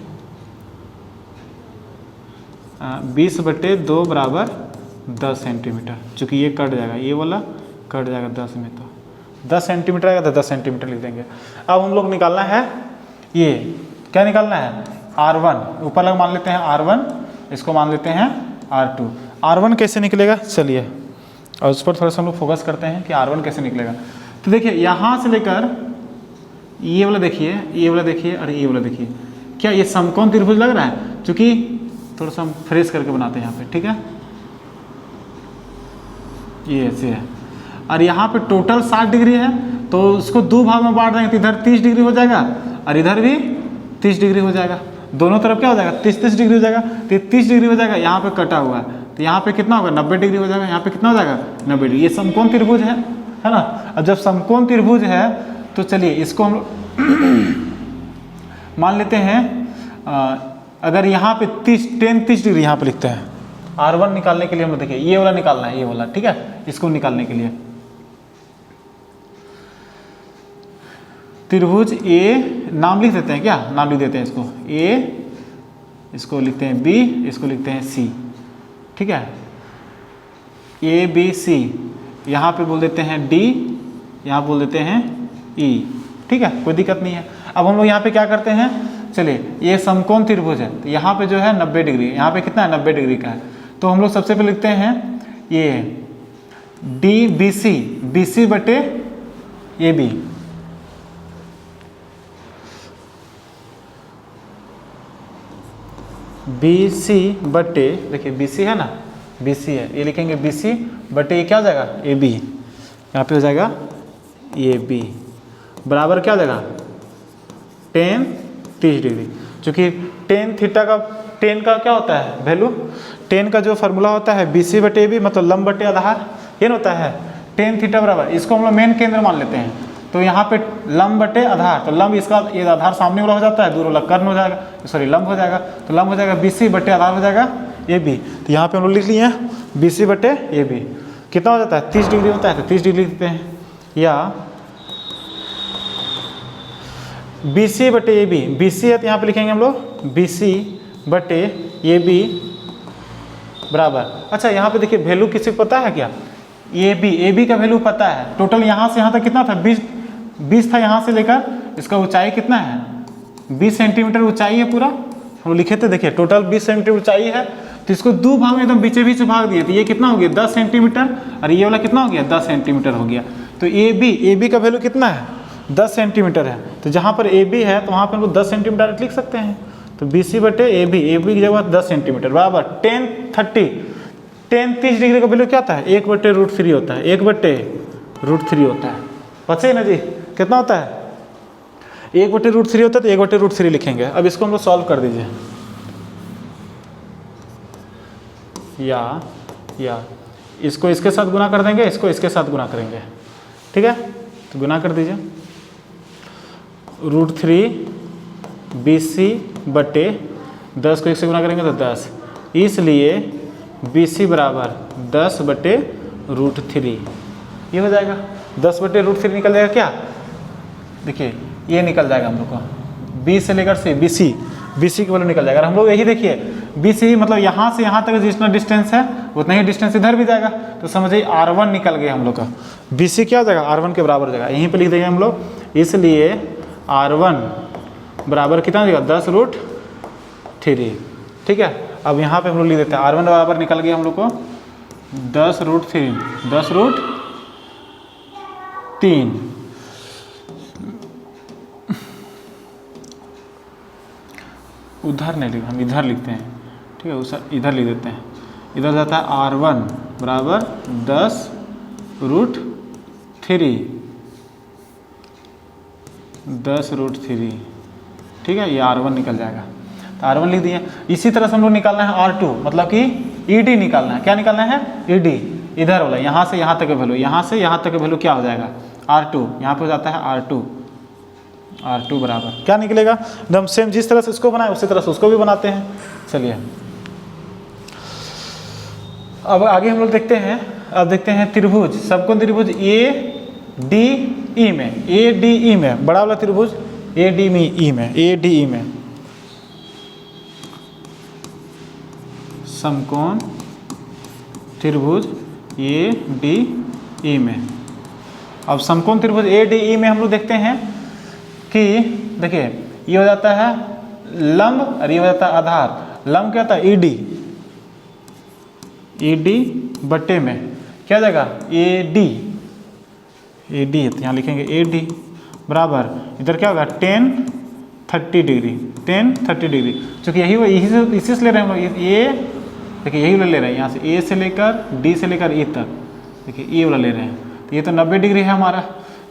20/2 बराबर 10 सेंटीमीटर। चूँकि ये कट जाएगा, ये वाला कट जाएगा 10 में, तो 10 सेंटीमीटर आएगा, तो 10 सेंटीमीटर लिख देंगे। अब हम लोग निकालना है, ये क्या निकालना है, R1 ऊपर लग मान लेते हैं R1, इसको मान लेते हैं R2। R1 कैसे निकलेगा, चलिए और उस पर थोड़ा सा हम लोग फोकस करते हैं कि R1 कैसे निकलेगा। तो देखिए यहाँ से लेकर ये वाला देखिए, ये वाला देखिए और ये वाला देखिए, क्या ये समकोण त्रिभुज लग रहा है। चूँकि थोड़ा सा हम फ्रेश करके बनाते हैं यहाँ पे, ठीक है, ये ऐसे है, और यहाँ पे टोटल 60 डिग्री है, तो उसको 2 भाग में बांट देंगे, तो इधर 30 डिग्री हो जाएगा और इधर भी 30 डिग्री हो जाएगा। दोनों तरफ क्या हो जाएगा, 30 डिग्री हो जाएगा, तो 30 डिग्री हो जाएगा। यहाँ पे कटा हुआ है, तो यहाँ पे कितना होगा, 90 डिग्री हो जाएगा। यहाँ पे कितना हो जाएगा, 90 डिग्री। ये समकोण त्रिभुज है ना। अब जब समकोण त्रिभुज है, तो चलिए इसको हम मान लेते हैं, अगर यहाँ पे 30 डिग्री यहाँ पे लिखते हैं। R1 निकालने के लिए हम लोग देखिए, ये वाला निकालना है, ये वाला, ठीक है। इसको निकालने के लिए त्रिभुज ए, नाम लिख देते हैं, क्या नाम लिख देते हैं इसको, ए, इसको लिखते हैं बी, इसको लिखते हैं सी, ठीक है। ABC, यहाँ पे बोल देते हैं D, यहाँ बोल देते हैं E, ठीक है, कोई दिक्कत नहीं है। अब हम लोग यहाँ पे क्या करते हैं, चलिए ये समकोण त्रिभुज है, तो यहाँ पे जो है 90 डिग्री, यहाँ पे कितना है, 90 डिग्री का है। तो हम लोग सबसे पहले लिखते हैं ये D B C, B C बटे ए बी, बी सी बटे, देखिए बी सी है ना, बी सी है, ये लिखेंगे बी सी बटे ये क्या हो जाएगा ए बी, यहाँ पे हो जाएगा ए बी बराबर क्या हो जाएगा टेन 30 डिग्री। चूँकि टेन थीटा का, टेन का क्या होता है वैल्यू, टेन का जो फार्मूला होता है बी सी बटे ए बी मतलब लंब बटे आधार, ये ना होता है टेन थीटा बराबर, इसको हम लोग मेन केंद्र मान लेते हैं। तो यहाँ पे लंब बटे आधार, तो लंब इसका ये आधार सामने वाला हो जाता है, दूर वाला कर्ण हो जाएगा, सॉरी लंब हो जाएगा, तो लंब हो जाएगा बी सी बटे आधार हो जाएगा ए बी। तो यहाँ पे हम लोग लिख लिए हैं बी सी बटे ए बी, कितना हो जाता है 30 डिग्री होता है, तो 30 डिग्री लिखते हैं, या बी सी बटे ए बी, बी सी है तो यहाँ पे लिखेंगे हम लोग बी सी बटे ए बी बराबर, अच्छा यहाँ पे देखिए वैल्यू किसी को पता है क्या, ए बी का वैल्यू पता है, टोटल यहाँ से यहाँ तक कितना था 20 था, यहाँ से लेकर इसका ऊंचाई कितना है 20 सेंटीमीटर ऊंचाई है पूरा, हम लिखे थे देखिए टोटल 20 सेंटीमीटर ऊंचाई है, तो इसको दो भाग में एकदम बीचे बीच भाग दिए, तो ये कितना हो गया 10 सेंटीमीटर और ये वाला कितना हो गया 10 सेंटीमीटर हो गया। तो ए बी का वैल्यू कितना है 10 सेंटीमीटर है, तो जहाँ पर ए बी है तो वहाँ पर हम लोग 10 सेंटीमीटर लिख सकते हैं, तो बी सी बटे ए बी की जगह 10 सेंटीमीटर बराबर टेन 30 डिग्री का वैल्यू क्या होता है 1/√3 होता है, 1/√3 होता है, पता है ना जी कितना होता है 1/√3 होता है, तो 1/√3 लिखेंगे। अब इसको हम लोग सॉल्व कर दीजिए, या इसको इसके साथ गुना कर देंगे, इसको इसके साथ गुना करेंगे, ठीक है, तो गुना कर दीजिए √3 बी सी बटे 10 को 1 से गुना करेंगे तो 10, इसलिए बी सी बराबर 10/√3, ये हो जाएगा 10/√3 निकल जाएगा क्या, देखिए ये निकल जाएगा हम लोग को बी से लेकर से बी सी की वैल्यू निकल जाएगा। हम लोग यही देखिए बी सी मतलब यहाँ से यहाँ तक जितना डिस्टेंस है उतना ही डिस्टेंस इधर भी जाएगा, तो समझिए R1 निकल गया हम लोग का, बी सी क्या हो जाएगा R1 के बराबर हो जाएगा, यहीं पे लिख देंगे हम लोग, इसलिए R1 बराबर कितना हो जाएगा 10√3, ठीक है। अब यहाँ पे हम लोग लिख देते हैं R1 बराबर निकल गया हम लोग को 10√3 उधर नहीं लिख, हम इधर लिखते हैं, ठीक है, उस इधर लिख देते हैं, इधर जाता है R1 बराबर 10√3, ठीक है, ये R1 निकल जाएगा, तो R1 लिख दिए। इसी तरह से हम लोग निकालना है R2, मतलब कि ED निकालना है, क्या निकालना है ED, इधर वाला यहाँ से यहाँ तक का वैल्यू, यहाँ से यहाँ तक का वैल्यू क्या हो जाएगा R2, यहाँ पे हो जाता है R2 बराबर क्या निकलेगा एकदम सेम, जिस तरह से इसको बनाए उसी तरह से उसको भी बनाते हैं। चलिए अब आगे हम लोग देखते हैं, अब देखते हैं त्रिभुज, सबकोण त्रिभुज ADE में, बड़ा वाला त्रिभुज ADE में समकोण त्रिभुज ADE में। अब समकोण त्रिभुज ADE में हम लोग देखते हैं कि देखिए ये हो जाता है लंब और ये हो जाता है आधार, लंब क्या होता है ED बटे में क्या हो जाएगा AD, तो यहाँ लिखेंगे AD बराबर इधर क्या होगा 10-30 डिग्री, चूँकि इसी से ले रहे हैं हम लोग, ये देखिए यही वाला ले रहे हैं, यहाँ से A से लेकर D से लेकर E तक, देखिए ये वाला ले रहे हैं, तो ये तो 90 डिग्री है हमारा,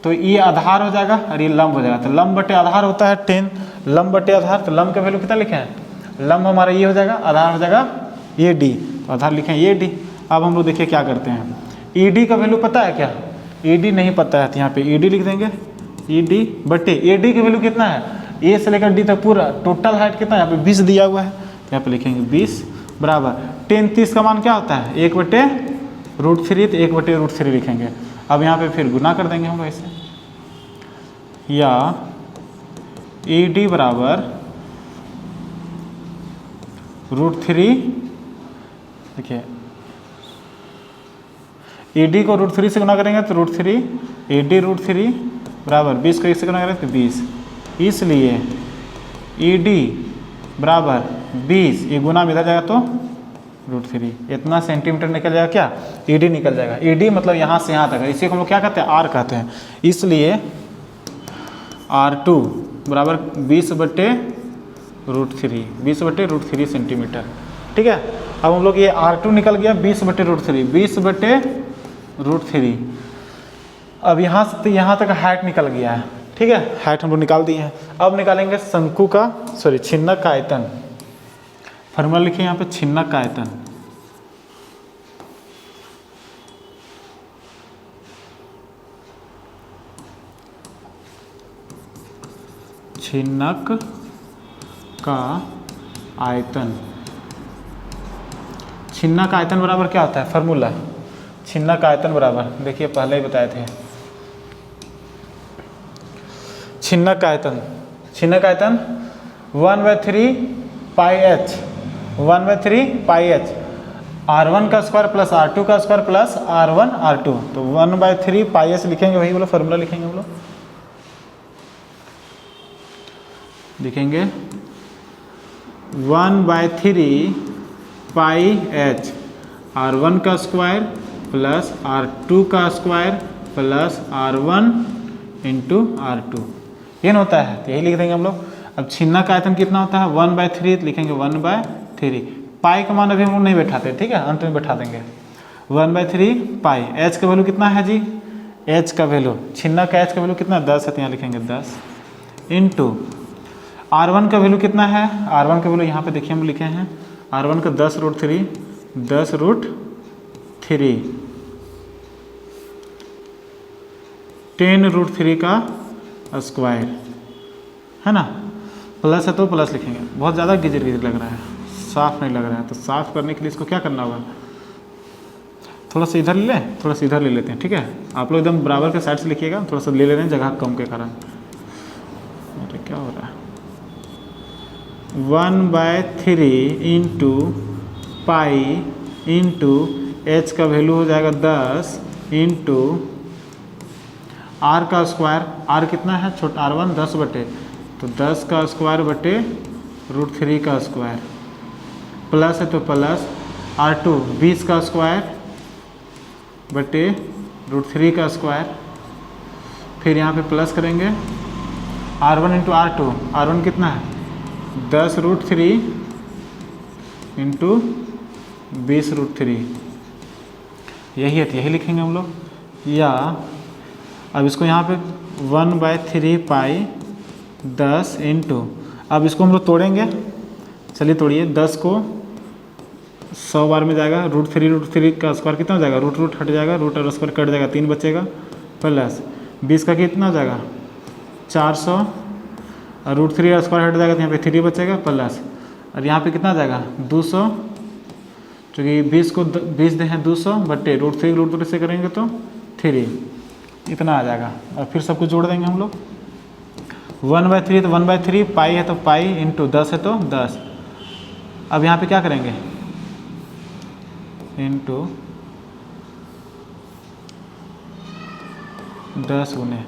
तो ये आधार हो जाएगा और ये लंब हो जाएगा, तो लंब बटे आधार होता है 10, लंब बटे आधार, तो लंब का वैल्यू कितना लिखे हैं, लंब हमारा ये हो जाएगा, आधार हो जाएगा ये D, तो आधार लिखे हैं ये D। अब हम लोग देखिए क्या करते हैं, ED का वैल्यू पता है क्या, ED नहीं पता है, तो यहाँ पे ED लिख देंगे, ED बटे AD की वैल्यू कितना है, A से लेकर D तक पूरा टोटल हाइट कितना है, यहाँ पे 20 दिया हुआ है, तो यहाँ पे लिखेंगे 20 बराबर 10-30 का मान क्या होता है 1/√3, तो 1/√3 लिखेंगे। अब यहाँ पे फिर गुना कर देंगे हम लोग ऐसे, या ED बराबर √3, देखिए ED को √3 से गुना करेंगे तो √3, AD √3 बराबर 20 को 1 से गुना करेंगे तो 20, इसलिए ED बराबर 20, ये गुना में इधर जाएगा तो √3। इतना सेंटीमीटर निकल जाएगा क्या, ED निकल जाएगा। ED मतलब यहाँ से यहाँ तक, इसी को हम लोग क्या कहते हैं, R कहते हैं। इसलिए R2 बराबर 20/√3, 20/√3 सेंटीमीटर। ठीक है, अब हम लोग ये R2 निकल गया 20/√3, 20/√3। अब यहाँ से यहाँ तक हाइट निकल गया है। ठीक है, हाइट हम लोग निकाल दिए हैं। अब निकालेंगे शंकु का छिन्नक का आयतन। फॉर्मूला लिखिए यहाँ पे, छिन्नक का आयतन। छिन्नक का आयतन, छिन्नक का आयतन बराबर क्या होता है, फार्मूला छिन्नक का आयतन बराबर, देखिए पहले ही बताए थे। छिन्नक का आयतन, छिन्नक का आयतन 1/3 पाई एच, 1/3 पाई एच, R1 का स्क्वायर प्लस R2 का स्क्वायर प्लस R1 R2। तो 1/3 पाई एच लिखेंगे, वही बोलो फॉर्मूला लिखेंगे हम लोग, लिखेंगे 1/3 पाई एच, R1 का स्क्वायर प्लस R2 का square plus R1 into R2, ये होता है। तो यही लिख देंगे हम लोग। अब छिन्नक का आयतन कितना होता है, 1/3, लिखेंगे 1/3। पाई का मान अभी हम लोग नहीं बैठाते, ठीक है, अंत में बैठा देंगे। 1/3 पाई, एच का वैल्यू कितना है जी, एच का वैल्यू, छिन्नक का एच का वैल्यू कितना, 10 है, तो यहाँ लिखेंगे 10 इंटू R1 का वैल्यू कितना है, R1 का वैल्यू यहाँ पे देखिए हम लिखे हैं, R1 का 10√3, 10√3, 10√3 का स्क्वायर है ना, प्लस है तो प्लस लिखेंगे। बहुत ज़्यादा गिजर गिजर लग रहा है, साफ नहीं लग रहा है, तो साफ करने के लिए इसको क्या करना होगा, थोड़ा सा इधर ले लें, थोड़ा सा इधर ले लेते हैं। ठीक है, आप लोग एकदम बराबर के साइड से लिखिएगा, थोड़ा सा ले ले रहे हैं जगह कम के कारण। अरे क्या हो रहा है, 1/3 इंटू पाई इंटू एच का वैल्यू हो जाएगा 10 इंटू R का स्क्वायर, R कितना है, छोटा R1 10 बटे, तो 10 का स्क्वायर बटे √3 का स्क्वायर, प्लस है तो प्लस R2 20 का स्क्वायर बटे √3 का स्क्वायर, फिर यहाँ पे प्लस करेंगे R1 इंटू R2, R1 कितना है 10√3 इंटू 20√3, यही है, यही लिखेंगे हम लोग। या अब इसको यहाँ पे 1/3 पाई 10 इंटू, अब इसको हम लोग तोड़ेंगे, चलिए तोड़िए, 10 को 100 बार में जाएगा, √3 का स्क्वायर कितना हो जाएगा, रूट हट जाएगा, रूट और स्क्वायर कट जाएगा, 3 बचेगा, प्लस 20 का कितना हो जाएगा 400, और √3 का स्क्वायर हट जाएगा तो यहाँ पे 3 बचेगा, प्लस और यहाँ पे कितना आ जाएगा 200, चूँकि 20 को 20 दे हैं 200 बटे √3 से करेंगे तो 3, इतना आ जाएगा। और फिर सब कुछ जोड़ देंगे हम लोग, 1/3 तो 1/3, पाई है तो पाई इंटू 10 है तो 10। अब यहाँ पे क्या करेंगे, इंटू 10 गुने,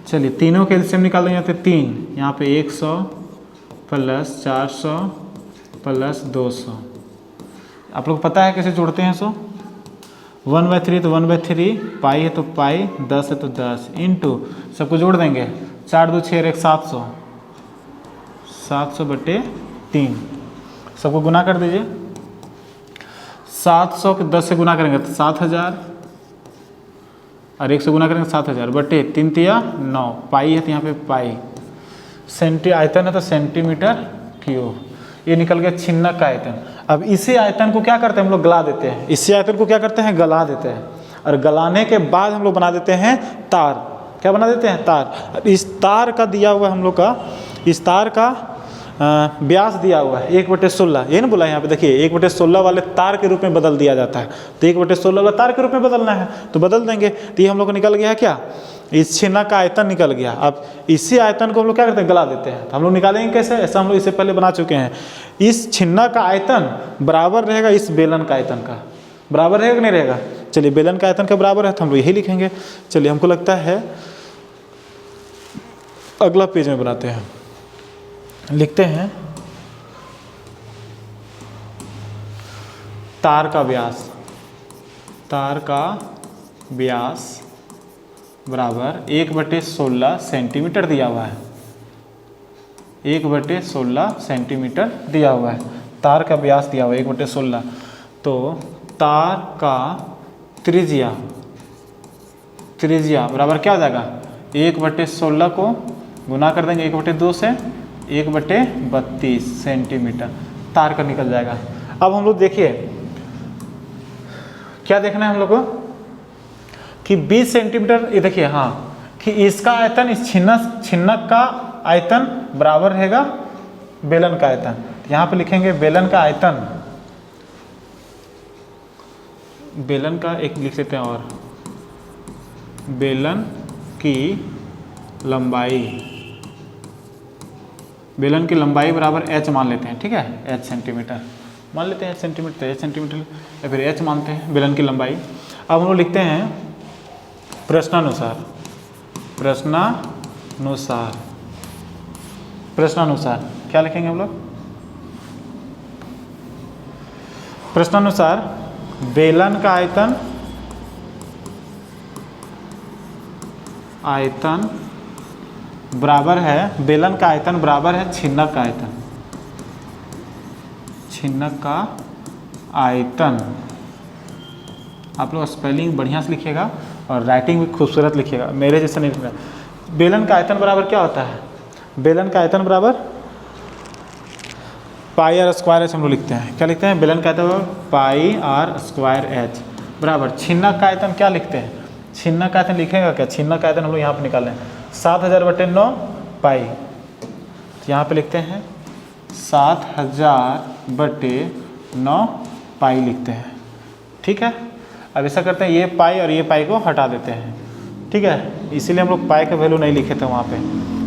चलिए तीनों के एलसीएम निकाल देंगे, तो 3 यहाँ पे 100 प्लस 400 प्लस 200। आप लोग पता है कैसे जोड़ते हैं, सो 1/3 तो 1/3, पाई है तो पाई, 10 है तो 10 इंटू सबको जोड़ देंगे, 4 2 6 1 700, 700 बटे 3, सबको गुना कर दीजिए, 700 के 10 से गुना करेंगे तो 7000, और 1 से गुना करेंगे 7000 बटे 3 तिया 9, पाई है तो यहाँ पे पाई, आयतन है तो सेंटीमीटर क्यूब, ये निकल गया छिन्नक का आयतन। अब इसी आयतन को क्या करते हैं हम लोग, गला देते हैं, इसी आयतन को क्या करते हैं, गला देते हैं, और गलाने के बाद हम लोग बना देते हैं तार, क्या बना देते हैं, तार। इस तार का दिया हुआ हम लोग का, इस तार का व्यास दिया हुआ है 1/16, ये ना बोला यहाँ पे, देखिए 1/16 वाले तार के रूप में बदल दिया जाता है, तो 1/16 वाला तार के रूप में बदलना है तो बदल देंगे। तो ये हम लोग को निकल गया है क्या, इस छिन्नक का आयतन निकल गया। अब इसी आयतन को हम लोग क्या करते हैं, गला देते हैं। तो हम लोग निकालेंगे कैसे, ऐसा हम लोग इससे पहले बना चुके हैं। इस छिन्नक का आयतन बराबर रहेगा इस बेलन का आयतन का, बराबर रहेगा कि नहीं रहेगा, चलिए बेलन का आयतन का बराबर है तो हम लोग यही लिखेंगे। चलिए हमको लगता है अगला पेज में बनाते हैं, लिखते हैं तार का व्यास, तार का व्यास बराबर 1/16 सेंटीमीटर दिया हुआ है, 1/16 सेंटीमीटर दिया हुआ है। तार का व्यास दिया हुआ है 1/16। तो तार का त्रिज्या, त्रिज्या बराबर क्या हो जाएगा, 1/16 को गुना कर देंगे 1/2 से, 1/32 सेंटीमीटर तार का निकल जाएगा। अब हम लोग देखिए क्या देखना है हम लोग को कि 20 सेंटीमीटर, ये देखिए हाँ कि इसका आयतन इस छिन्नक का आयतन बराबर रहेगा बेलन का आयतन। यहाँ पे लिखेंगे बेलन का आयतन, बेलन का एक लिख लेते हैं और बेलन की लंबाई, बेलन की लंबाई बराबर h मान लेते हैं, ठीक है, h सेंटीमीटर मान लेते हैं, सेंटीमीटर तो h सेंटीमीटर या फिर h मानते हैं बेलन की लंबाई। अब हम लोग लिखते हैं प्रश्नानुसार, प्रश्नानुसार, प्रश्नानुसार क्या लिखेंगे हम लोग, प्रश्नानुसार बेलन का आयतन, आयतन बराबर है, बेलन का आयतन बराबर है छिन्नक का आयतन, छिन्नक का आयतन। आप लोग स्पेलिंग बढ़िया से लिखिएगा और राइटिंग भी खूबसूरत लिखिएगा, मेरे जैसा नहीं लिखना। बेलन का आयतन बराबर क्या होता है, बेलन का आयतन बराबर पाई आर स्क्वायर एच हम लोग लिखते हैं। क्या लिखते हैं, बेलन का आयतन बराबर पाई आर स्क्वायर एच बराबर छिन्नक का आयतन क्या लिखते हैं, छिन्नक का आयतन लिखेगा क्या, छिन्नक का आयतन हम लोग यहाँ पे निकाल लें 7000/9 पाई, तो यहाँ पे लिखते हैं 7000/9 पाई लिखते हैं, ठीक है। अब ऐसा करते हैं ये पाई और ये पाई को हटा देते हैं, ठीक है, इसीलिए हम लोग पाई का वैल्यू नहीं लिखे थे वहाँ पे,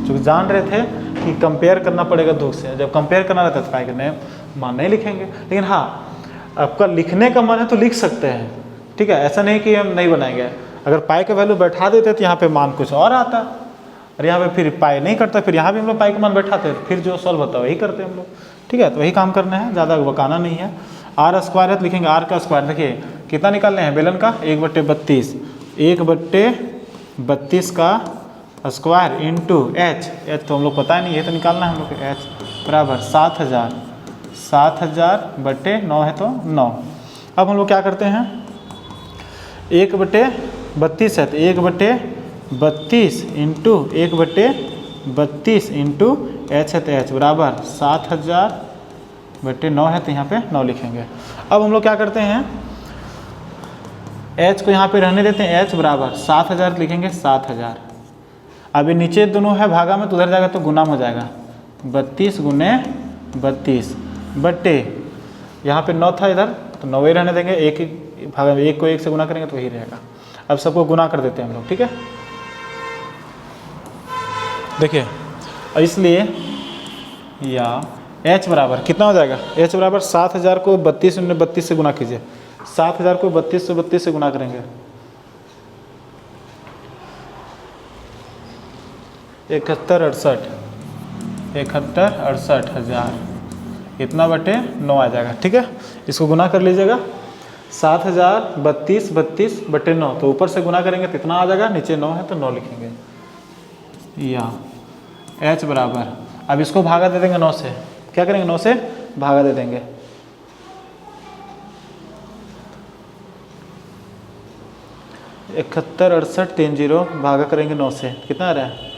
क्योंकि जान रहे थे कि कंपेयर करना पड़ेगा दो से, जब कंपेयर करना रहता है तो पाई का नए मान नहीं लिखेंगे। लेकिन हाँ आपका लिखने का मन है तो लिख सकते हैं, ठीक है, ऐसा नहीं कि हम नहीं बनाएंगे। अगर पाई का वैल्यू बैठा देते तो यहाँ पे मान कुछ और आता, और यहाँ पे फिर पाई नहीं करता, फिर यहाँ भी हम लोग पाई का मान बैठाते हैं, फिर जो सॉल्व होता है वही करते हैं हम लोग, ठीक है। तो वही काम करना है, ज़्यादा बकाना नहीं है। आर स्क्वायर है तो लिखेंगे आर का स्क्वायर, देखिए कितना निकालने हैं बेलन का 1/32, 1/32 का स्क्वायर इंटू एच, एच तो हम लोग पता नहीं है तो निकालना है हम लोग को, एच बराबर 7000, 7000/9 है तो 9। अब हम लोग क्या करते हैं 1/32 है तो 1/32 इंटू 1/32 इंटू एच है तो एच बराबर 7000/9 है तो यहाँ पे 9 लिखेंगे। अब हम लोग क्या करते हैं एच को यहाँ पे रहने देते हैं, एच बराबर 7000 लिखेंगे 7000। अभी नीचे दोनों है भागा में तो उधर जाएगा तो गुना हो जाएगा 32 गुने 32 बट्टे यहाँ पे 9 था इधर तो 9 ही रहने देंगे, एक ही भागा में, एक को एक से गुना करेंगे तो वही रहेगा। अब सबको गुना कर देते हैं हम लोग, ठीक है। देखिए इसलिए या h बराबर कितना हो जाएगा, h बराबर 7000 को 32 गुने 32 से गुना कीजिए, 7000 को 32 से गुना करेंगे 7168 इतना बटे 9 आ जाएगा, ठीक है। इसको गुना कर लीजिएगा 7000 32/9 तो ऊपर से गुना करेंगे तो इतना आ जाएगा, नीचे 9 है तो 9 लिखेंगे या h बराबर, अब इसको भागा दे देंगे 9 से, क्या करेंगे 9 से भागा दे देंगे, इकहत्तर 6830 भागा करेंगे 9 से कितना आ रहा है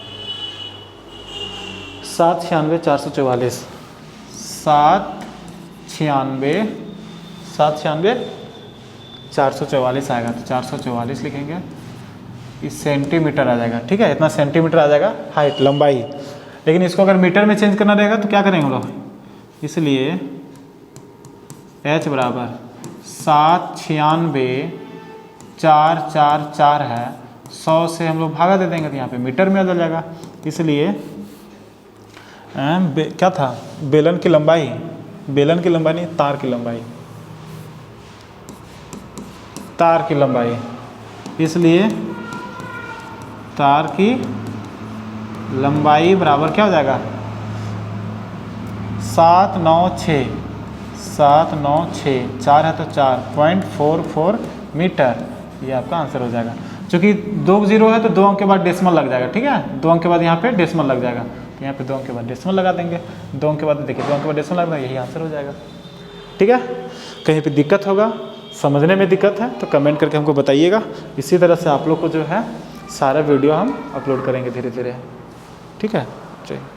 796 444 आएगा तो 444 लिखेंगे, इस सेंटीमीटर आ जाएगा, ठीक है, इतना सेंटीमीटर आ जाएगा हाइट लंबाई। लेकिन इसको अगर मीटर में चेंज करना रहेगा तो क्या करेंगे हम लोग, इसलिए h बराबर 796,444 है, 100 से हम लोग भागा दे देंगे तो यहाँ पे मीटर में आ जाएगा। इसलिए क्या था बेलन की लंबाई, बेलन की लंबाई नहीं तार की लंबाई, तार की लंबाई, इसलिए तार की लंबाई बराबर क्या हो जाएगा 796 796, 4 है तो 4.44 मीटर, ये आपका आंसर हो जाएगा। चूँकि 2 जीरो है तो 2 अंक के बाद डेसिमल लग जाएगा, ठीक है, 2 अंक के बाद यहाँ पे डेसिमल लग जाएगा, तो यहाँ पे 2 अंक के बाद डेसिमल लगा देंगे, 2 अंक के बाद देखिए 2 अंक के बाद डेसिमल लगा, यही आंसर हो जाएगा। ठीक है, कहीं पे दिक्कत होगा, समझने में दिक्कत है तो कमेंट करके हमको बताइएगा। इसी तरह से आप लोग को जो है सारा वीडियो हम अपलोड करेंगे धीरे धीरे। ठीक है, चलिए।